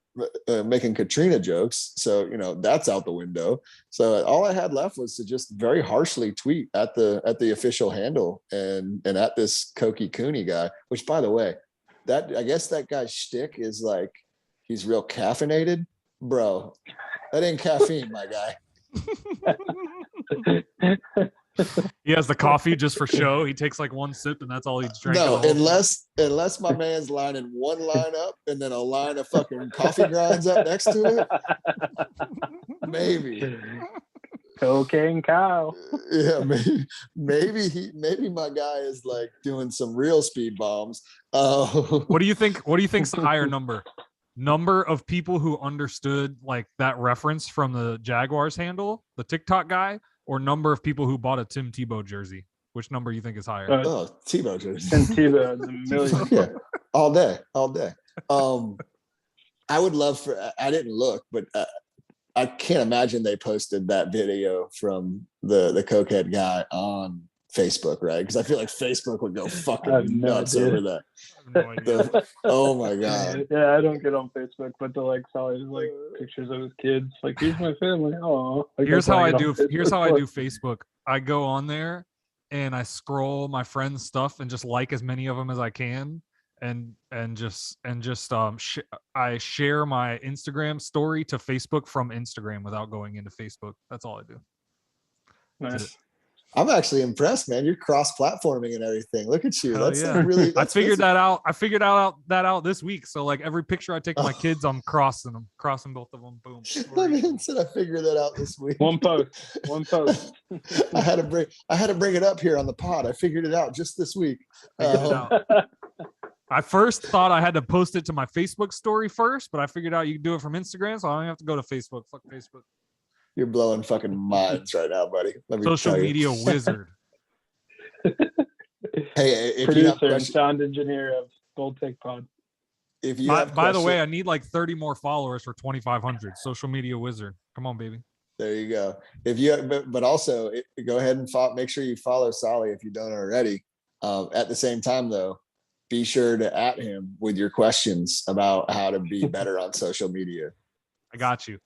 C: making Katrina jokes. So, that's out the window. So all I had left was to just very harshly tweet at the official handle and at this Koki Cooney guy, which, by the way, I guess that guy's shtick is like, he's real caffeinated. Bro, that ain't caffeine, my guy.
A: He has the coffee just for show. He takes like one sip and that's all he's drinking.
C: No, unless my man's lining one line up and then a line of fucking coffee grinds up next to it. Maybe.
B: Cocaine Kyle.
C: Yeah, maybe my guy is like doing some real speed bombs.
A: What do you think? What do you think's the higher number? Number of people who understood like that reference from the Jaguars handle, the TikTok guy, or number of people who bought a Tim Tebow jersey? Which number you think is higher?
C: Oh, Tebow jersey.
B: And Tebow, the million.
C: Yeah, all day. I would love for. I didn't look, but I can't imagine they posted that video from the cokehead guy on Facebook, right? Because I feel like Facebook would go fucking nuts over that. Oh my god!
B: Yeah, I don't get on Facebook, but the like Sally's like pictures of his kids. Like, here's my family. Oh, like,
A: here's how I do Facebook. I go on there and I scroll my friends' stuff and just like as many of them as I can, and just I share my Instagram story to Facebook from Instagram without going into Facebook. That's all I do.
B: Nice.
C: I'm actually impressed, man. You're cross-platforming and everything. Look at you.
A: Hell
C: That's
A: yeah.
C: really.
A: I figured that out. I figured out this week. So like every picture I take of my kids, I'm crossing both of them. Boom.
C: I mean, said I figured that out this week.
B: One post.
C: I had to bring it up here on the pod. I figured it out just this week.
A: I first thought I had to post it to my Facebook story first, but I figured out you can do it from Instagram, so I don't have to go to Facebook. Fuck Facebook.
C: You're blowing fucking minds right now, buddy. Let me
A: Social
C: tell you.
A: media wizard.
C: Hey, if you have
B: Producer and
C: questions,
B: sound engineer of Gold Take Pod.
C: if you
A: By
C: have
A: the way,
C: questions-
A: I need like 30 more followers for 2,500. Social media wizard. Come on, baby.
C: there you go. If you, but also go ahead and make sure you follow Solly if you don't already. At the same time, though, be sure to @ him with your questions about how to be better on social media.
A: I got you.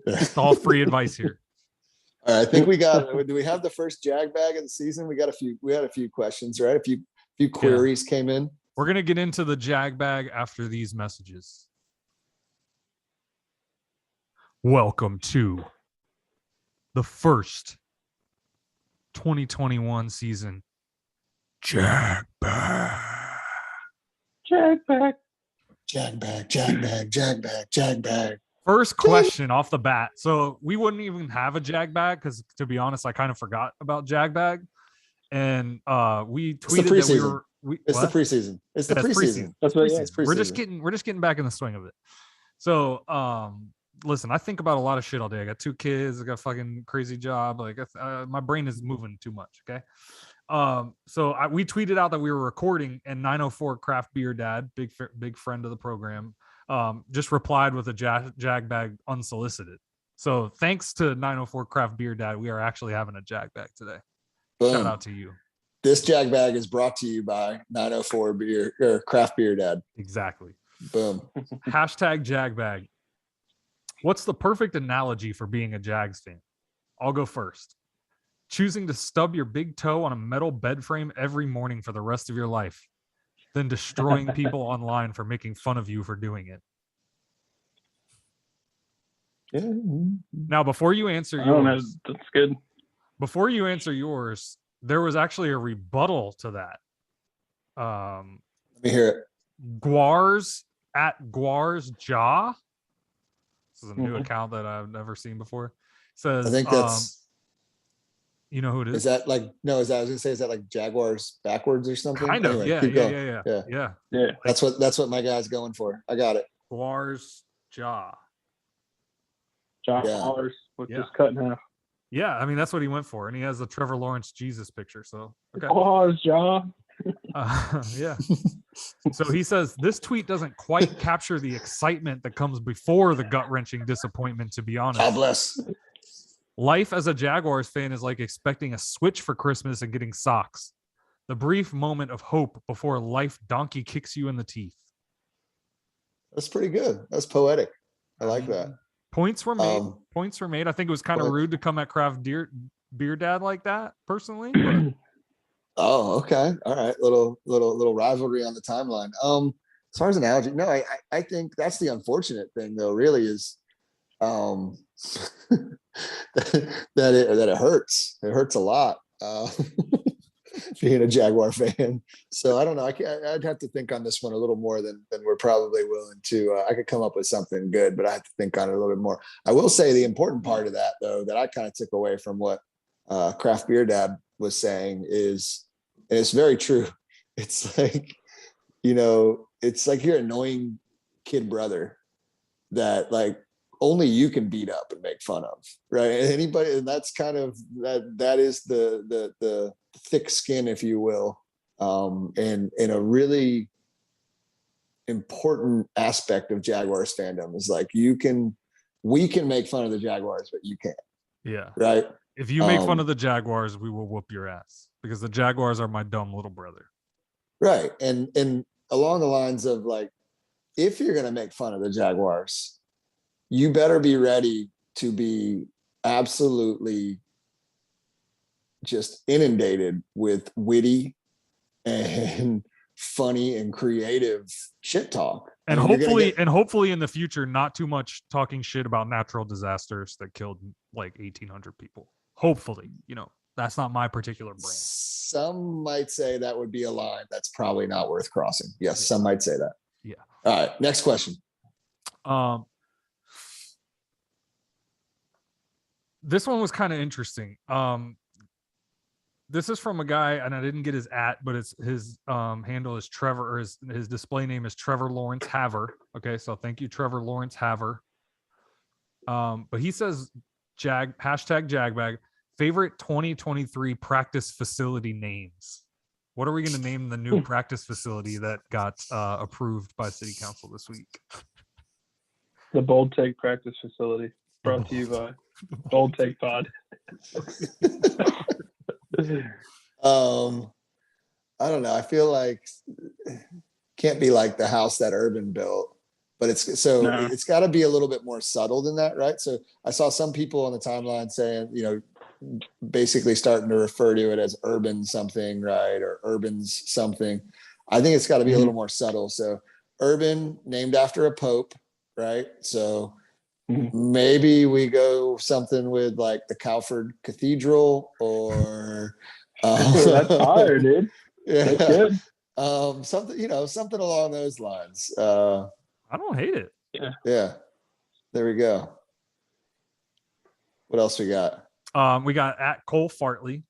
A: It's all free advice here.
C: All right, I think we got. Do we have the first jag bag of the season? We had a few questions, right? A few queries came in.
A: We're gonna get into the jag bag after these messages. Welcome to the first 2021 season jag bag.
B: Jag bag.
C: Jag bag, jag bag, jag bag, jag bag.
A: First question off the bat. So we wouldn't even have a jag bag because, to be honest, I kind of forgot about jag bag, and we tweeted that we were.
C: It's the preseason. It's the preseason.
B: That's what
C: It's preseason.
A: We're just getting back in the swing of it. So listen, I think about a lot of shit all day. I got 2 kids. I got a fucking crazy job. Like my brain is moving too much. Okay. So we tweeted out that we were recording, and 904 Craft Beer Dad, big friend of the program, just replied with a jag bag unsolicited. So thanks to 904 Craft Beer Dad, we are actually having a jag bag today.
C: Boom.
A: Shout out to you.
C: This jag bag is brought to you by 904 Beer or Craft Beer Dad.
A: Exactly.
C: Boom.
A: Hashtag jag bag. What's the perfect analogy for being a Jags fan? I'll go first. Choosing to stub your big toe on a metal bed frame every morning for the rest of your life, then destroying people online for making fun of you for doing it.
C: Yeah.
A: Now, before you answer
B: I don't know.
A: yours,
B: That's good.
A: before you answer yours, there was actually a rebuttal to that.
C: Let me hear it.
A: Guars at Guars Jaw. This is a new
B: Mhm.
A: account that I've never seen before. Says
C: I think that's.
A: you know who it is?
C: Is that like no? Is that I was gonna say? Is that like Jaguars backwards or something?
A: Kind of.
C: Anyway, keep going.
A: Yeah.
B: Yeah.
C: That's what my guy's going for. I got it.
A: Guars Jaw.
B: Josh
C: Yeah.
B: Allers with
A: Yeah.
B: just cut in half.
A: Yeah, I mean that's what he went for, and he has the Trevor Lawrence Jesus picture. So okay,
B: Oh, jaw.
A: yeah. So he says this tweet doesn't quite capture the excitement that comes before the gut-wrenching disappointment. To be honest,
C: God bless.
A: life as a Jaguars fan is like expecting a Switch for Christmas and getting socks. The brief moment of hope before life donkey kicks you in the teeth.
C: That's pretty good. That's poetic. I like that.
A: Points were made. I think it was kind of
C: but-
A: rude to come at Craft Beer Dad like that, personally. But
C: Oh, okay. All right. Little rivalry on the timeline. As far as analogy, no, I think that's the unfortunate thing though, really is that it hurts. It hurts a lot. Being a Jaguar fan. So I don't know. I'd have to think on this one a little more than we're probably willing to. I could come up with something good, but I have to think on it a little bit more. I will say the important part of that though, that I kind of took away from what Craft Beer Dad was saying is, and it's very true. It's like, it's like your annoying kid brother that like only you can beat up and make fun of, right? And anybody, and that's kind of that is the thick skin, if you will, and a really important aspect of Jaguars fandom is like we can make fun of the Jaguars, but you can't.
A: Yeah.
C: Right.
A: If you make fun of the Jaguars, we will whoop your ass because the Jaguars are my dumb little brother.
C: Right. And along the lines of like, if you're going to make fun of the Jaguars, you better be ready to be absolutely just inundated with witty and funny and creative shit talk.
A: And hopefully in the future, not too much talking shit about natural disasters that killed like 1,800 people. Hopefully, that's not my particular brand.
C: Some might say that would be a line that's probably not worth crossing. Yes, yeah. Some might say that.
A: Yeah.
C: All right, next question.
A: This one was kind of interesting. This is from a guy, and I didn't get his but his handle is Trevor, or his display name is Trevor Lawrence Haver. Okay, so thank you, Trevor Lawrence Haver. But he says hashtag Jagbag, favorite 2023 practice facility names. What are we going to name the new practice facility that got approved by City Council this week?
B: The Bold Take Practice Facility, brought to you by Bold Take Pod.
C: I don't know. I feel like can't be like the house that Urban built, but it's got to be a little bit more subtle than that, right? So I saw some people on the timeline saying, basically starting to refer to it as Urban something, right? Or Urban's something. I think it's got to be a little more subtle. So Urban, named after a pope, right? So maybe we go something with like the Calford Cathedral or
B: that's hard, dude.
C: Yeah.
B: That's good.
C: Something along those lines.
A: I don't hate it.
C: Yeah. There we go. What else we got?
A: We got at Cole Fartley.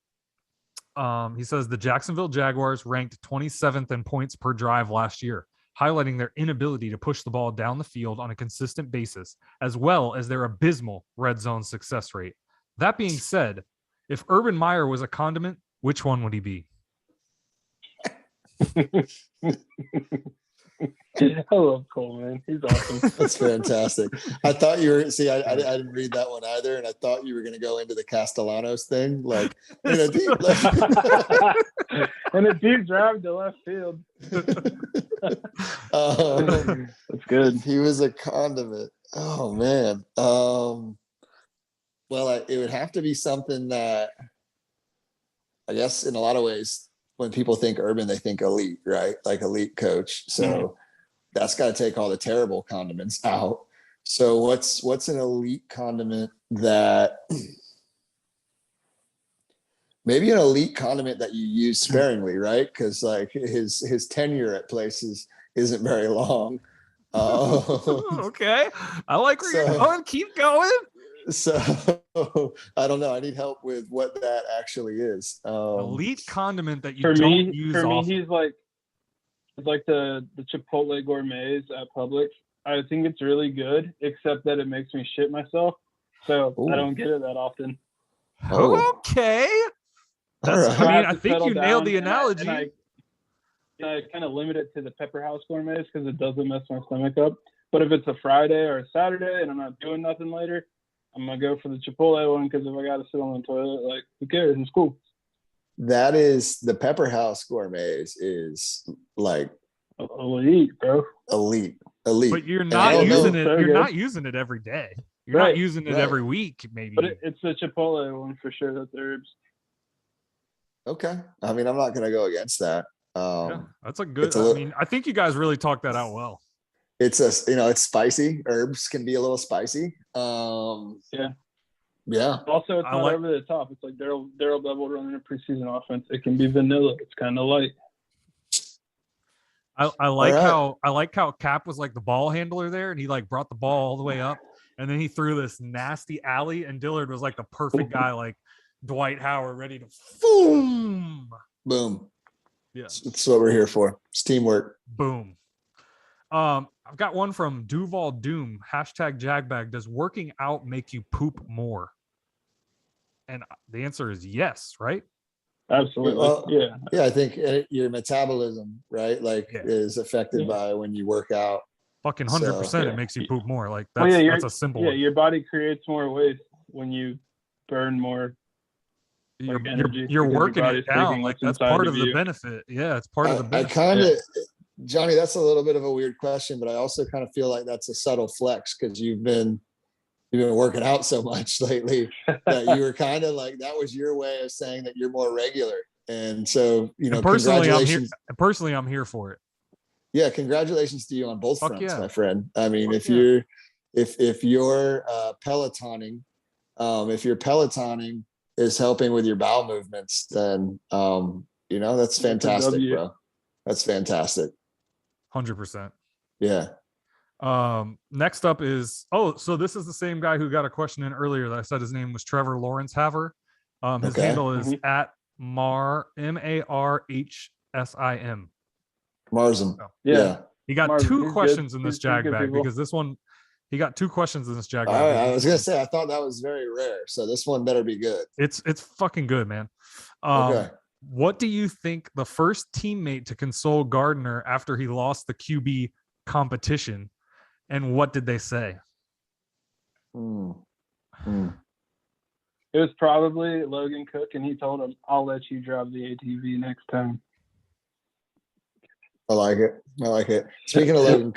A: He says the Jacksonville Jaguars ranked 27th in points per drive last year, highlighting their inability to push the ball down the field on a consistent basis, as well as their abysmal red zone success rate. That being said, if Urban Meyer was a condiment, which one would he be?
B: I love Cole, man. He's awesome.
C: That's fantastic. I thought you were, I didn't read that one either, and I thought you were going to go into the Castellanos thing, like in a deep
B: and a deep drive to left field. That's good.
C: He was a condiment. Oh man. Well, it would have to be something that, I guess, in a lot of ways, when people think Urban, they think elite, right? Like elite coach. So that's got to take all the terrible condiments out. So what's an elite condiment that maybe an elite condiment that you use sparingly, right? Because like his tenure at places isn't very long.
A: Okay, I like where you're going. Keep going.
C: So I don't know. I need help with what that actually is.
A: Elite condiment that you
B: for
A: don't
B: me,
A: use.
B: For
A: often.
B: me, he's like the Chipotle gourmets at Publix. I think it's really good, except that it makes me shit myself. So I don't get it that often.
A: Okay. That's,
C: right.
A: I think you nailed the analogy.
B: I kind of limit it to the Pepper House gourmets because it doesn't mess my stomach up. But if it's a Friday or a Saturday and I'm not doing nothing later, I'm going to go for the Chipotle one because if I got to sit on the toilet, like, who cares? It's cool.
C: That is, the Pepper House gourmets is like
B: elite, bro.
C: Elite.
A: But you're not using it. You're not using it every day. You're not using it every week, maybe.
B: But it's the Chipotle one for sure. That's herbs.
C: Okay. I mean, I'm not going to go against that.
A: That's a good. I think you guys really talked that out well.
C: It's it's spicy. Herbs can be a little spicy.
B: Yeah. Also, it's not over the top. It's like Daryl Bevel running a preseason offense. It can be vanilla. It's kind of light.
A: I like how Cap was like the ball handler there, and he like brought the ball all the way up, and then he threw this nasty alley, and Dillard was like the perfect guy, like Dwight Howard, ready to
C: boom.
A: Yeah,
C: that's what we're here for. It's teamwork.
A: Boom. I've got one from Duval Doom, hashtag Jagbag. Does working out make you poop more? And the answer is yes, right?
B: Absolutely.
C: Well,
B: Yeah.
C: yeah, I think your metabolism, right, like is affected by when you work out.
A: Fucking
C: So
A: 100%. It makes you poop more. Like
B: Well,
A: that's a simple one.
B: your body creates more waste when you burn more energy.
A: You're
B: because
A: working
B: your
A: it
B: body's
A: down.
B: taking
A: Like
B: what's
A: that's
B: inside
A: part of the
B: you.
A: benefit. Yeah, it's part of the
C: I
A: benefit.
C: kind of, Johnny, that's a little bit of a weird question, but I also kind of feel like that's a subtle flex because you've been working out so much lately that you were kind of like, that was your way of saying that you're more regular. And so,
A: And personally,
C: congratulations.
A: I'm here for it.
C: Yeah, congratulations to you on both
A: Fuck
C: fronts,
A: yeah.
C: my friend. I mean,
A: Fuck
C: if you're pelotoning, if your pelotoning is helping with your bowel movements, then that's fantastic, bro. That's fantastic.
A: 100%.
C: Yeah.
A: Next up is so this is the same guy who got a question in earlier that I said his name was Trevor Lawrence Haver. His handle is at MarHSIM.
C: Marsim.
A: Oh.
C: Yeah.
A: He got
B: Marvin,
A: two questions in this jag bag
B: people.
A: because this one he got two questions in this jag
C: All
A: bag.
C: right, I was gonna say I thought that was very rare, so this one better be good.
A: It's fucking good, man.
C: Okay.
A: What do you think the first teammate to console Gardner after he lost the QB competition, and what did they say?
B: It was probably Logan Cook, and he told him, "I'll let you drive the ATV next time."
C: I like it. Speaking of Logan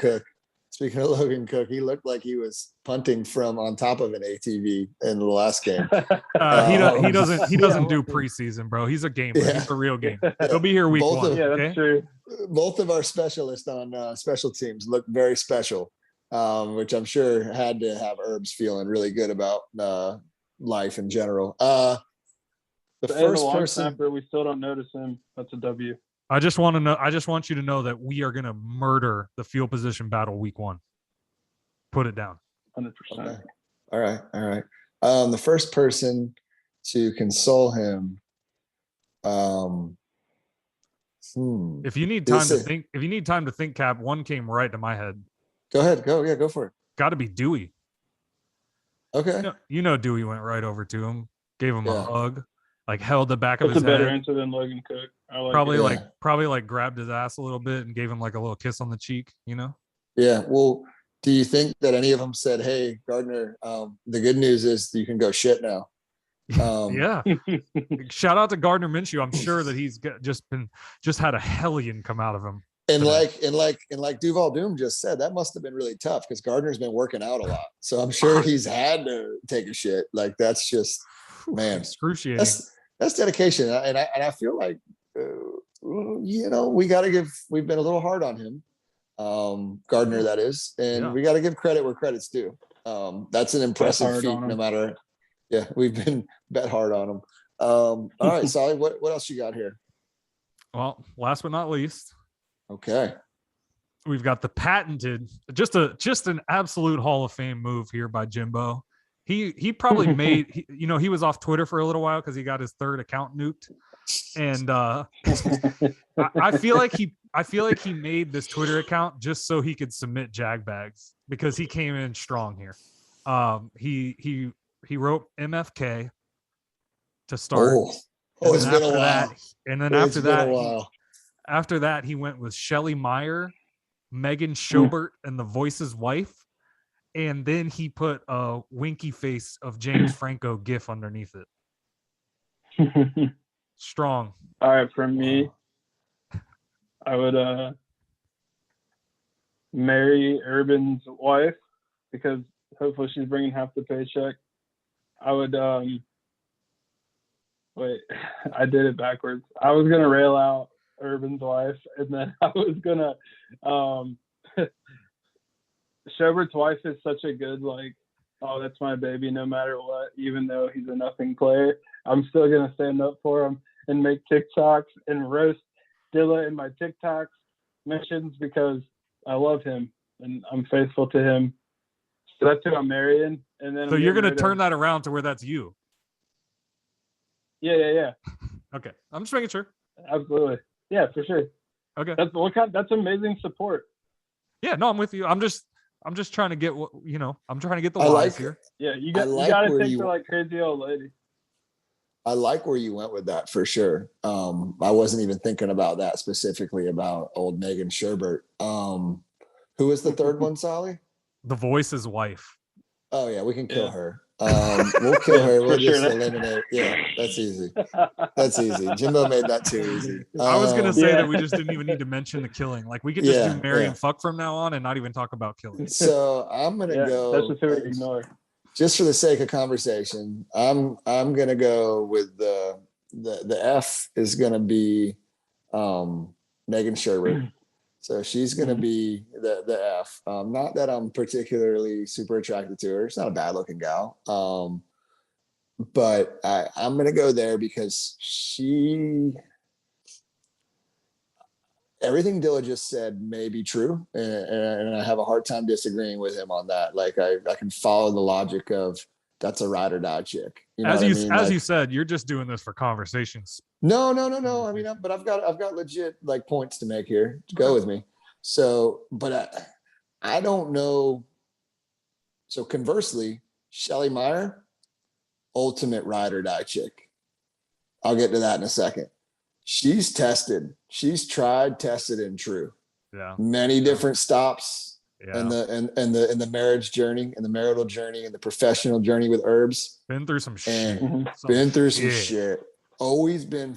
C: Cook, he looked like he was punting from on top of an ATV in the last game.
A: He doesn't do preseason, bro. He's a gamer.
C: Yeah.
A: He's a real gamer. He'll be here week one.
B: That's true.
C: Both of our specialists on special teams look very special, which I'm sure had to have Herbs feeling really good about life in general. The first person,
B: snapper, we still don't notice him. That's a W.
A: I just want you to know that we are going to murder the field position battle week one. Put it down.
B: 100%.
C: Okay. All right. The first person to console him.
A: If you need time to think, Cap, one came right to my head.
C: Go ahead. Go for it.
A: Got to be Dewey.
C: Okay.
A: You know Dewey went right over to him, gave him a hug, like held the back of his head.
B: That's a better answer than Logan Cook.
A: Probably grabbed his ass a little bit and gave him like a little kiss on the cheek,
C: Yeah. Well, do you think that any of them said, "Hey, Gardner, the good news is you can go shit now"?
A: Yeah. Shout out to Gardner Minshew. I'm sure that he's just had a hellion come out of him.
C: And like Duval Doom just said, that must have been really tough because Gardner's been working out a lot. So I'm sure he's had to take a shit. Like that's just, man,
A: excruciating.
C: That's dedication. And I feel like, we've been a little hard on him. Gardner, that is, and we got to give credit where credit's due. That's an impressive feat, no matter. Yeah, we've been bet hard on him. All right, Solly, what else you got here?
A: Well, last but not least.
C: Okay.
A: We've got the patented, just an absolute Hall of Fame move here by Jimbo. He probably made, he was off Twitter for a little while because he got his third account nuked. And I feel like he made this Twitter account just so he could submit jag bags because he came in strong here. He wrote MFK to start.
C: It's been a while.
A: After that, he went with Shelly Meyer, Megan Schobert, and the Voice's wife. And then he put a winky face of James Franco gif underneath it. Strong.
B: All right, from me, I would marry Urban's wife because hopefully she's bringing half the paycheck. I would wait, I did it backwards. I was gonna rail out Urban's wife, and then I was gonna Schobert's wife is such a good, like, oh, that's my baby no matter what, even though he's a nothing player. I'm still gonna stand up for him and make TikToks and roast Dilla in my TikToks mentions because I love him and I'm faithful to him. So that's who I'm marrying. And then
A: so you're gonna turn that around to where that's you.
B: Yeah.
A: Okay. I'm just making sure.
B: Absolutely. Yeah, for sure.
A: Okay.
B: That's amazing support.
A: Yeah, no, I'm with you. I'm just trying to get I'm trying to get the lies here.
B: Yeah, you gotta think for like crazy old lady.
C: I like where you went with that for sure. I wasn't even thinking about that specifically about old Megan Sherbert. Who is the third one, Solly?
A: The Voice's wife.
C: Oh yeah, we can kill her. We'll kill her. We'll just eliminate. Yeah, that's easy. That's easy. Jimbo made that too easy.
A: I was gonna say that we just didn't even need to mention the killing. Like we could just do marry and fuck from now on and not even talk about killing.
C: So I'm gonna go.
B: That's just who we ignore.
C: Just for the sake of conversation, I'm gonna go with the F is gonna be Megan Sherbert. So she's going to be the F. Not that I'm particularly super attracted to her. She's not a bad looking gal. But I'm going to go there because everything Dilla just said may be true. And I have a hard time disagreeing with him on that. Like I can follow the logic of that's a ride or die chick. You know
A: as you said, you're just doing this for conversations.
C: No. I mean, but I've got legit like points to make here. Go with me. So, but I don't know. So conversely, Shelly Meyer, ultimate ride or die chick. I'll get to that in a second. She's tested. She's tried, tested, and true.
A: Yeah.
C: Many different stops.
A: Yeah.
C: And the marriage journey and the marital journey and the professional journey with Herbs.
A: Been through some shit.
C: Been through some shit. Always been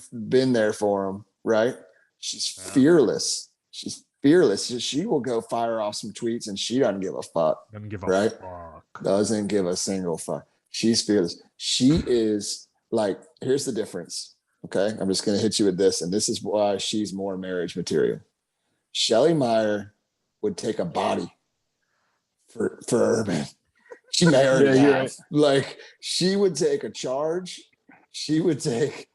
C: there for him, right? She's fearless. She's fearless. She will go fire off some tweets and she doesn't give a fuck.
A: Doesn't give a fuck.
C: Doesn't give a single fuck. She's fearless. She is like, here's the difference. Okay. I'm just gonna hit you with this, and this is why she's more marriage material. Shelly Meyer would take a body for Urban. She may already have. Right. Like she would take a charge. She would take,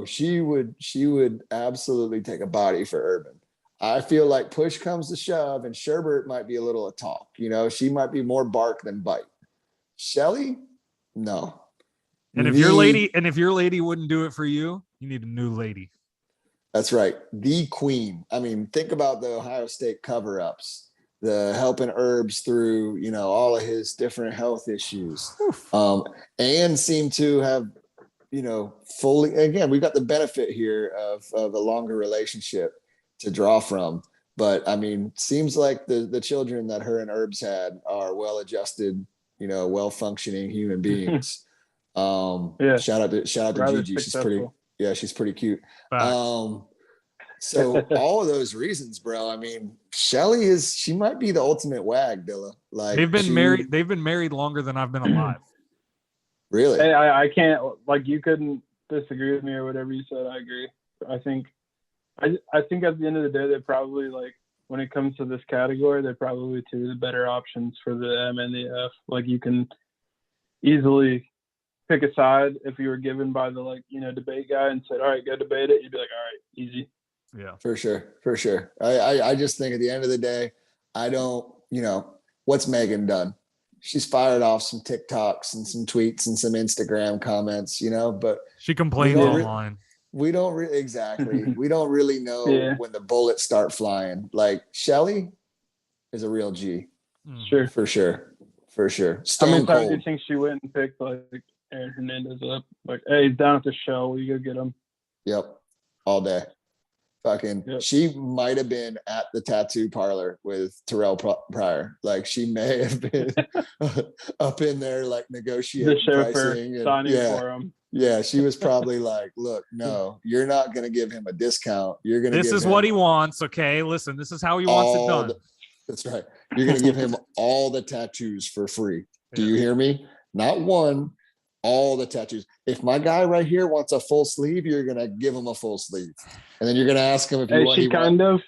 C: she would absolutely take a body for Urban. I feel like push comes to shove, and Sherbert might be a little a talk. She might be more bark than bite. Shelly, no.
A: And if your lady wouldn't do it for you, you need a new lady.
C: That's right. The queen. I mean, think about the Ohio State cover-ups, the helping Herbs through, all of his different health issues. And seem to have, fully, again, we've got the benefit here of a longer relationship to draw from. But I mean, seems like the children that her and Herbs had are well-adjusted, well-functioning human beings. Shout out to Gigi.
B: Successful.
C: She's pretty cute. So all of those reasons, bro. I mean, Shelly she might be the ultimate wag, Dilla. Like
A: they've been married longer than I've been alive.
C: Really?
B: Hey, I can't, like, you couldn't disagree with me or whatever you said. I agree. I think at the end of the day, they probably, like, when it comes to this category, they're probably two of the better options for the M and the F. Like, you can easily pick a side. If you were given by the debate guy and said, all right, go debate it, you'd be like, all right, easy.
A: Yeah,
C: for sure. I just think at the end of the day, I don't, what's Megan done? She's fired off some TikToks and some tweets and some Instagram comments, but
A: she complains online.
C: We don't really we don't really know when the bullets start flying. Like Shelly is a real G.
B: Sure.
C: For sure.
B: How many times do you think she went and picked like Aaron Hernandez up? Like, hey, he's down at the show. Will you go get him?
C: Yep. All day. She might have been at the tattoo parlor with Terrell Pryor. Like she may have been up in there, like negotiating
B: the chauffeur
C: pricing
B: signing for him.
C: Yeah, she was probably like, "Look, no, you're not going to give him a discount. You're going to.
A: This is what he wants. Okay, listen, this is how he wants it done.
C: That's right. You're going to give him all the tattoos for free. Do you hear me? Not one, all the tattoos. If my guy right here wants a full sleeve, you're going to give him a full sleeve, and then you're going to ask him if you want.
B: She kind of.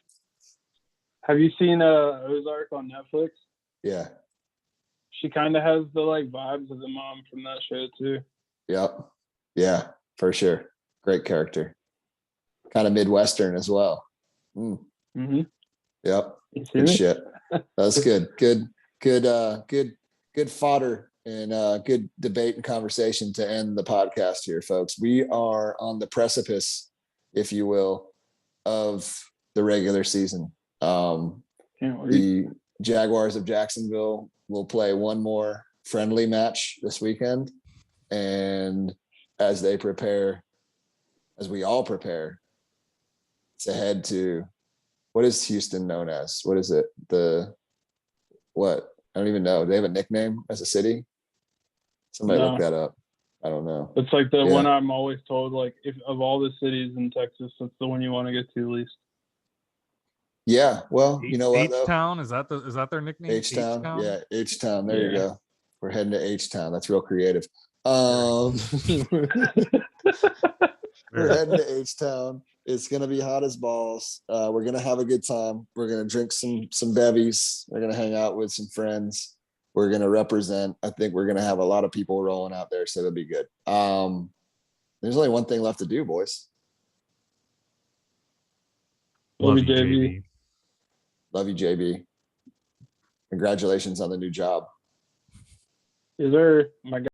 B: Have you seen Ozark on Netflix?
C: Yeah.
B: She kind of has the like vibes of the mom from that show too.
C: Yep. Yeah, for sure. Great character. Kind of Midwestern as well.
B: Mm-hmm.
C: Yep. Good shit. That's good. Good fodder and good debate and conversation to end the podcast here, folks. We are on the precipice, if you will, of the regular season. The Jaguars of Jacksonville will play one more friendly match this weekend, and as they prepare, as we all prepare to head to, what is Houston known as? What is it? What? I don't even know. Do they have a nickname as a city? Somebody look that up. I don't know.
B: It's like the one I'm always told, like, if of all the cities in Texas, that's the one you want to get to least.
C: Yeah, well, you know what?
A: H-Town, is that their nickname?
C: H-Town. Yeah, H-Town. There you go. We're heading to H-Town. That's real creative. We're heading to H-Town. It's gonna be hot as balls. We're gonna have a good time. We're gonna drink some bevies. We're gonna hang out with some friends. We're gonna represent. I think we're gonna have a lot of people rolling out there, so it'll be good. There's only one thing left to do, boys.
B: Love you, JB.
C: Love you, JB. Congratulations on the new job.
B: Is there my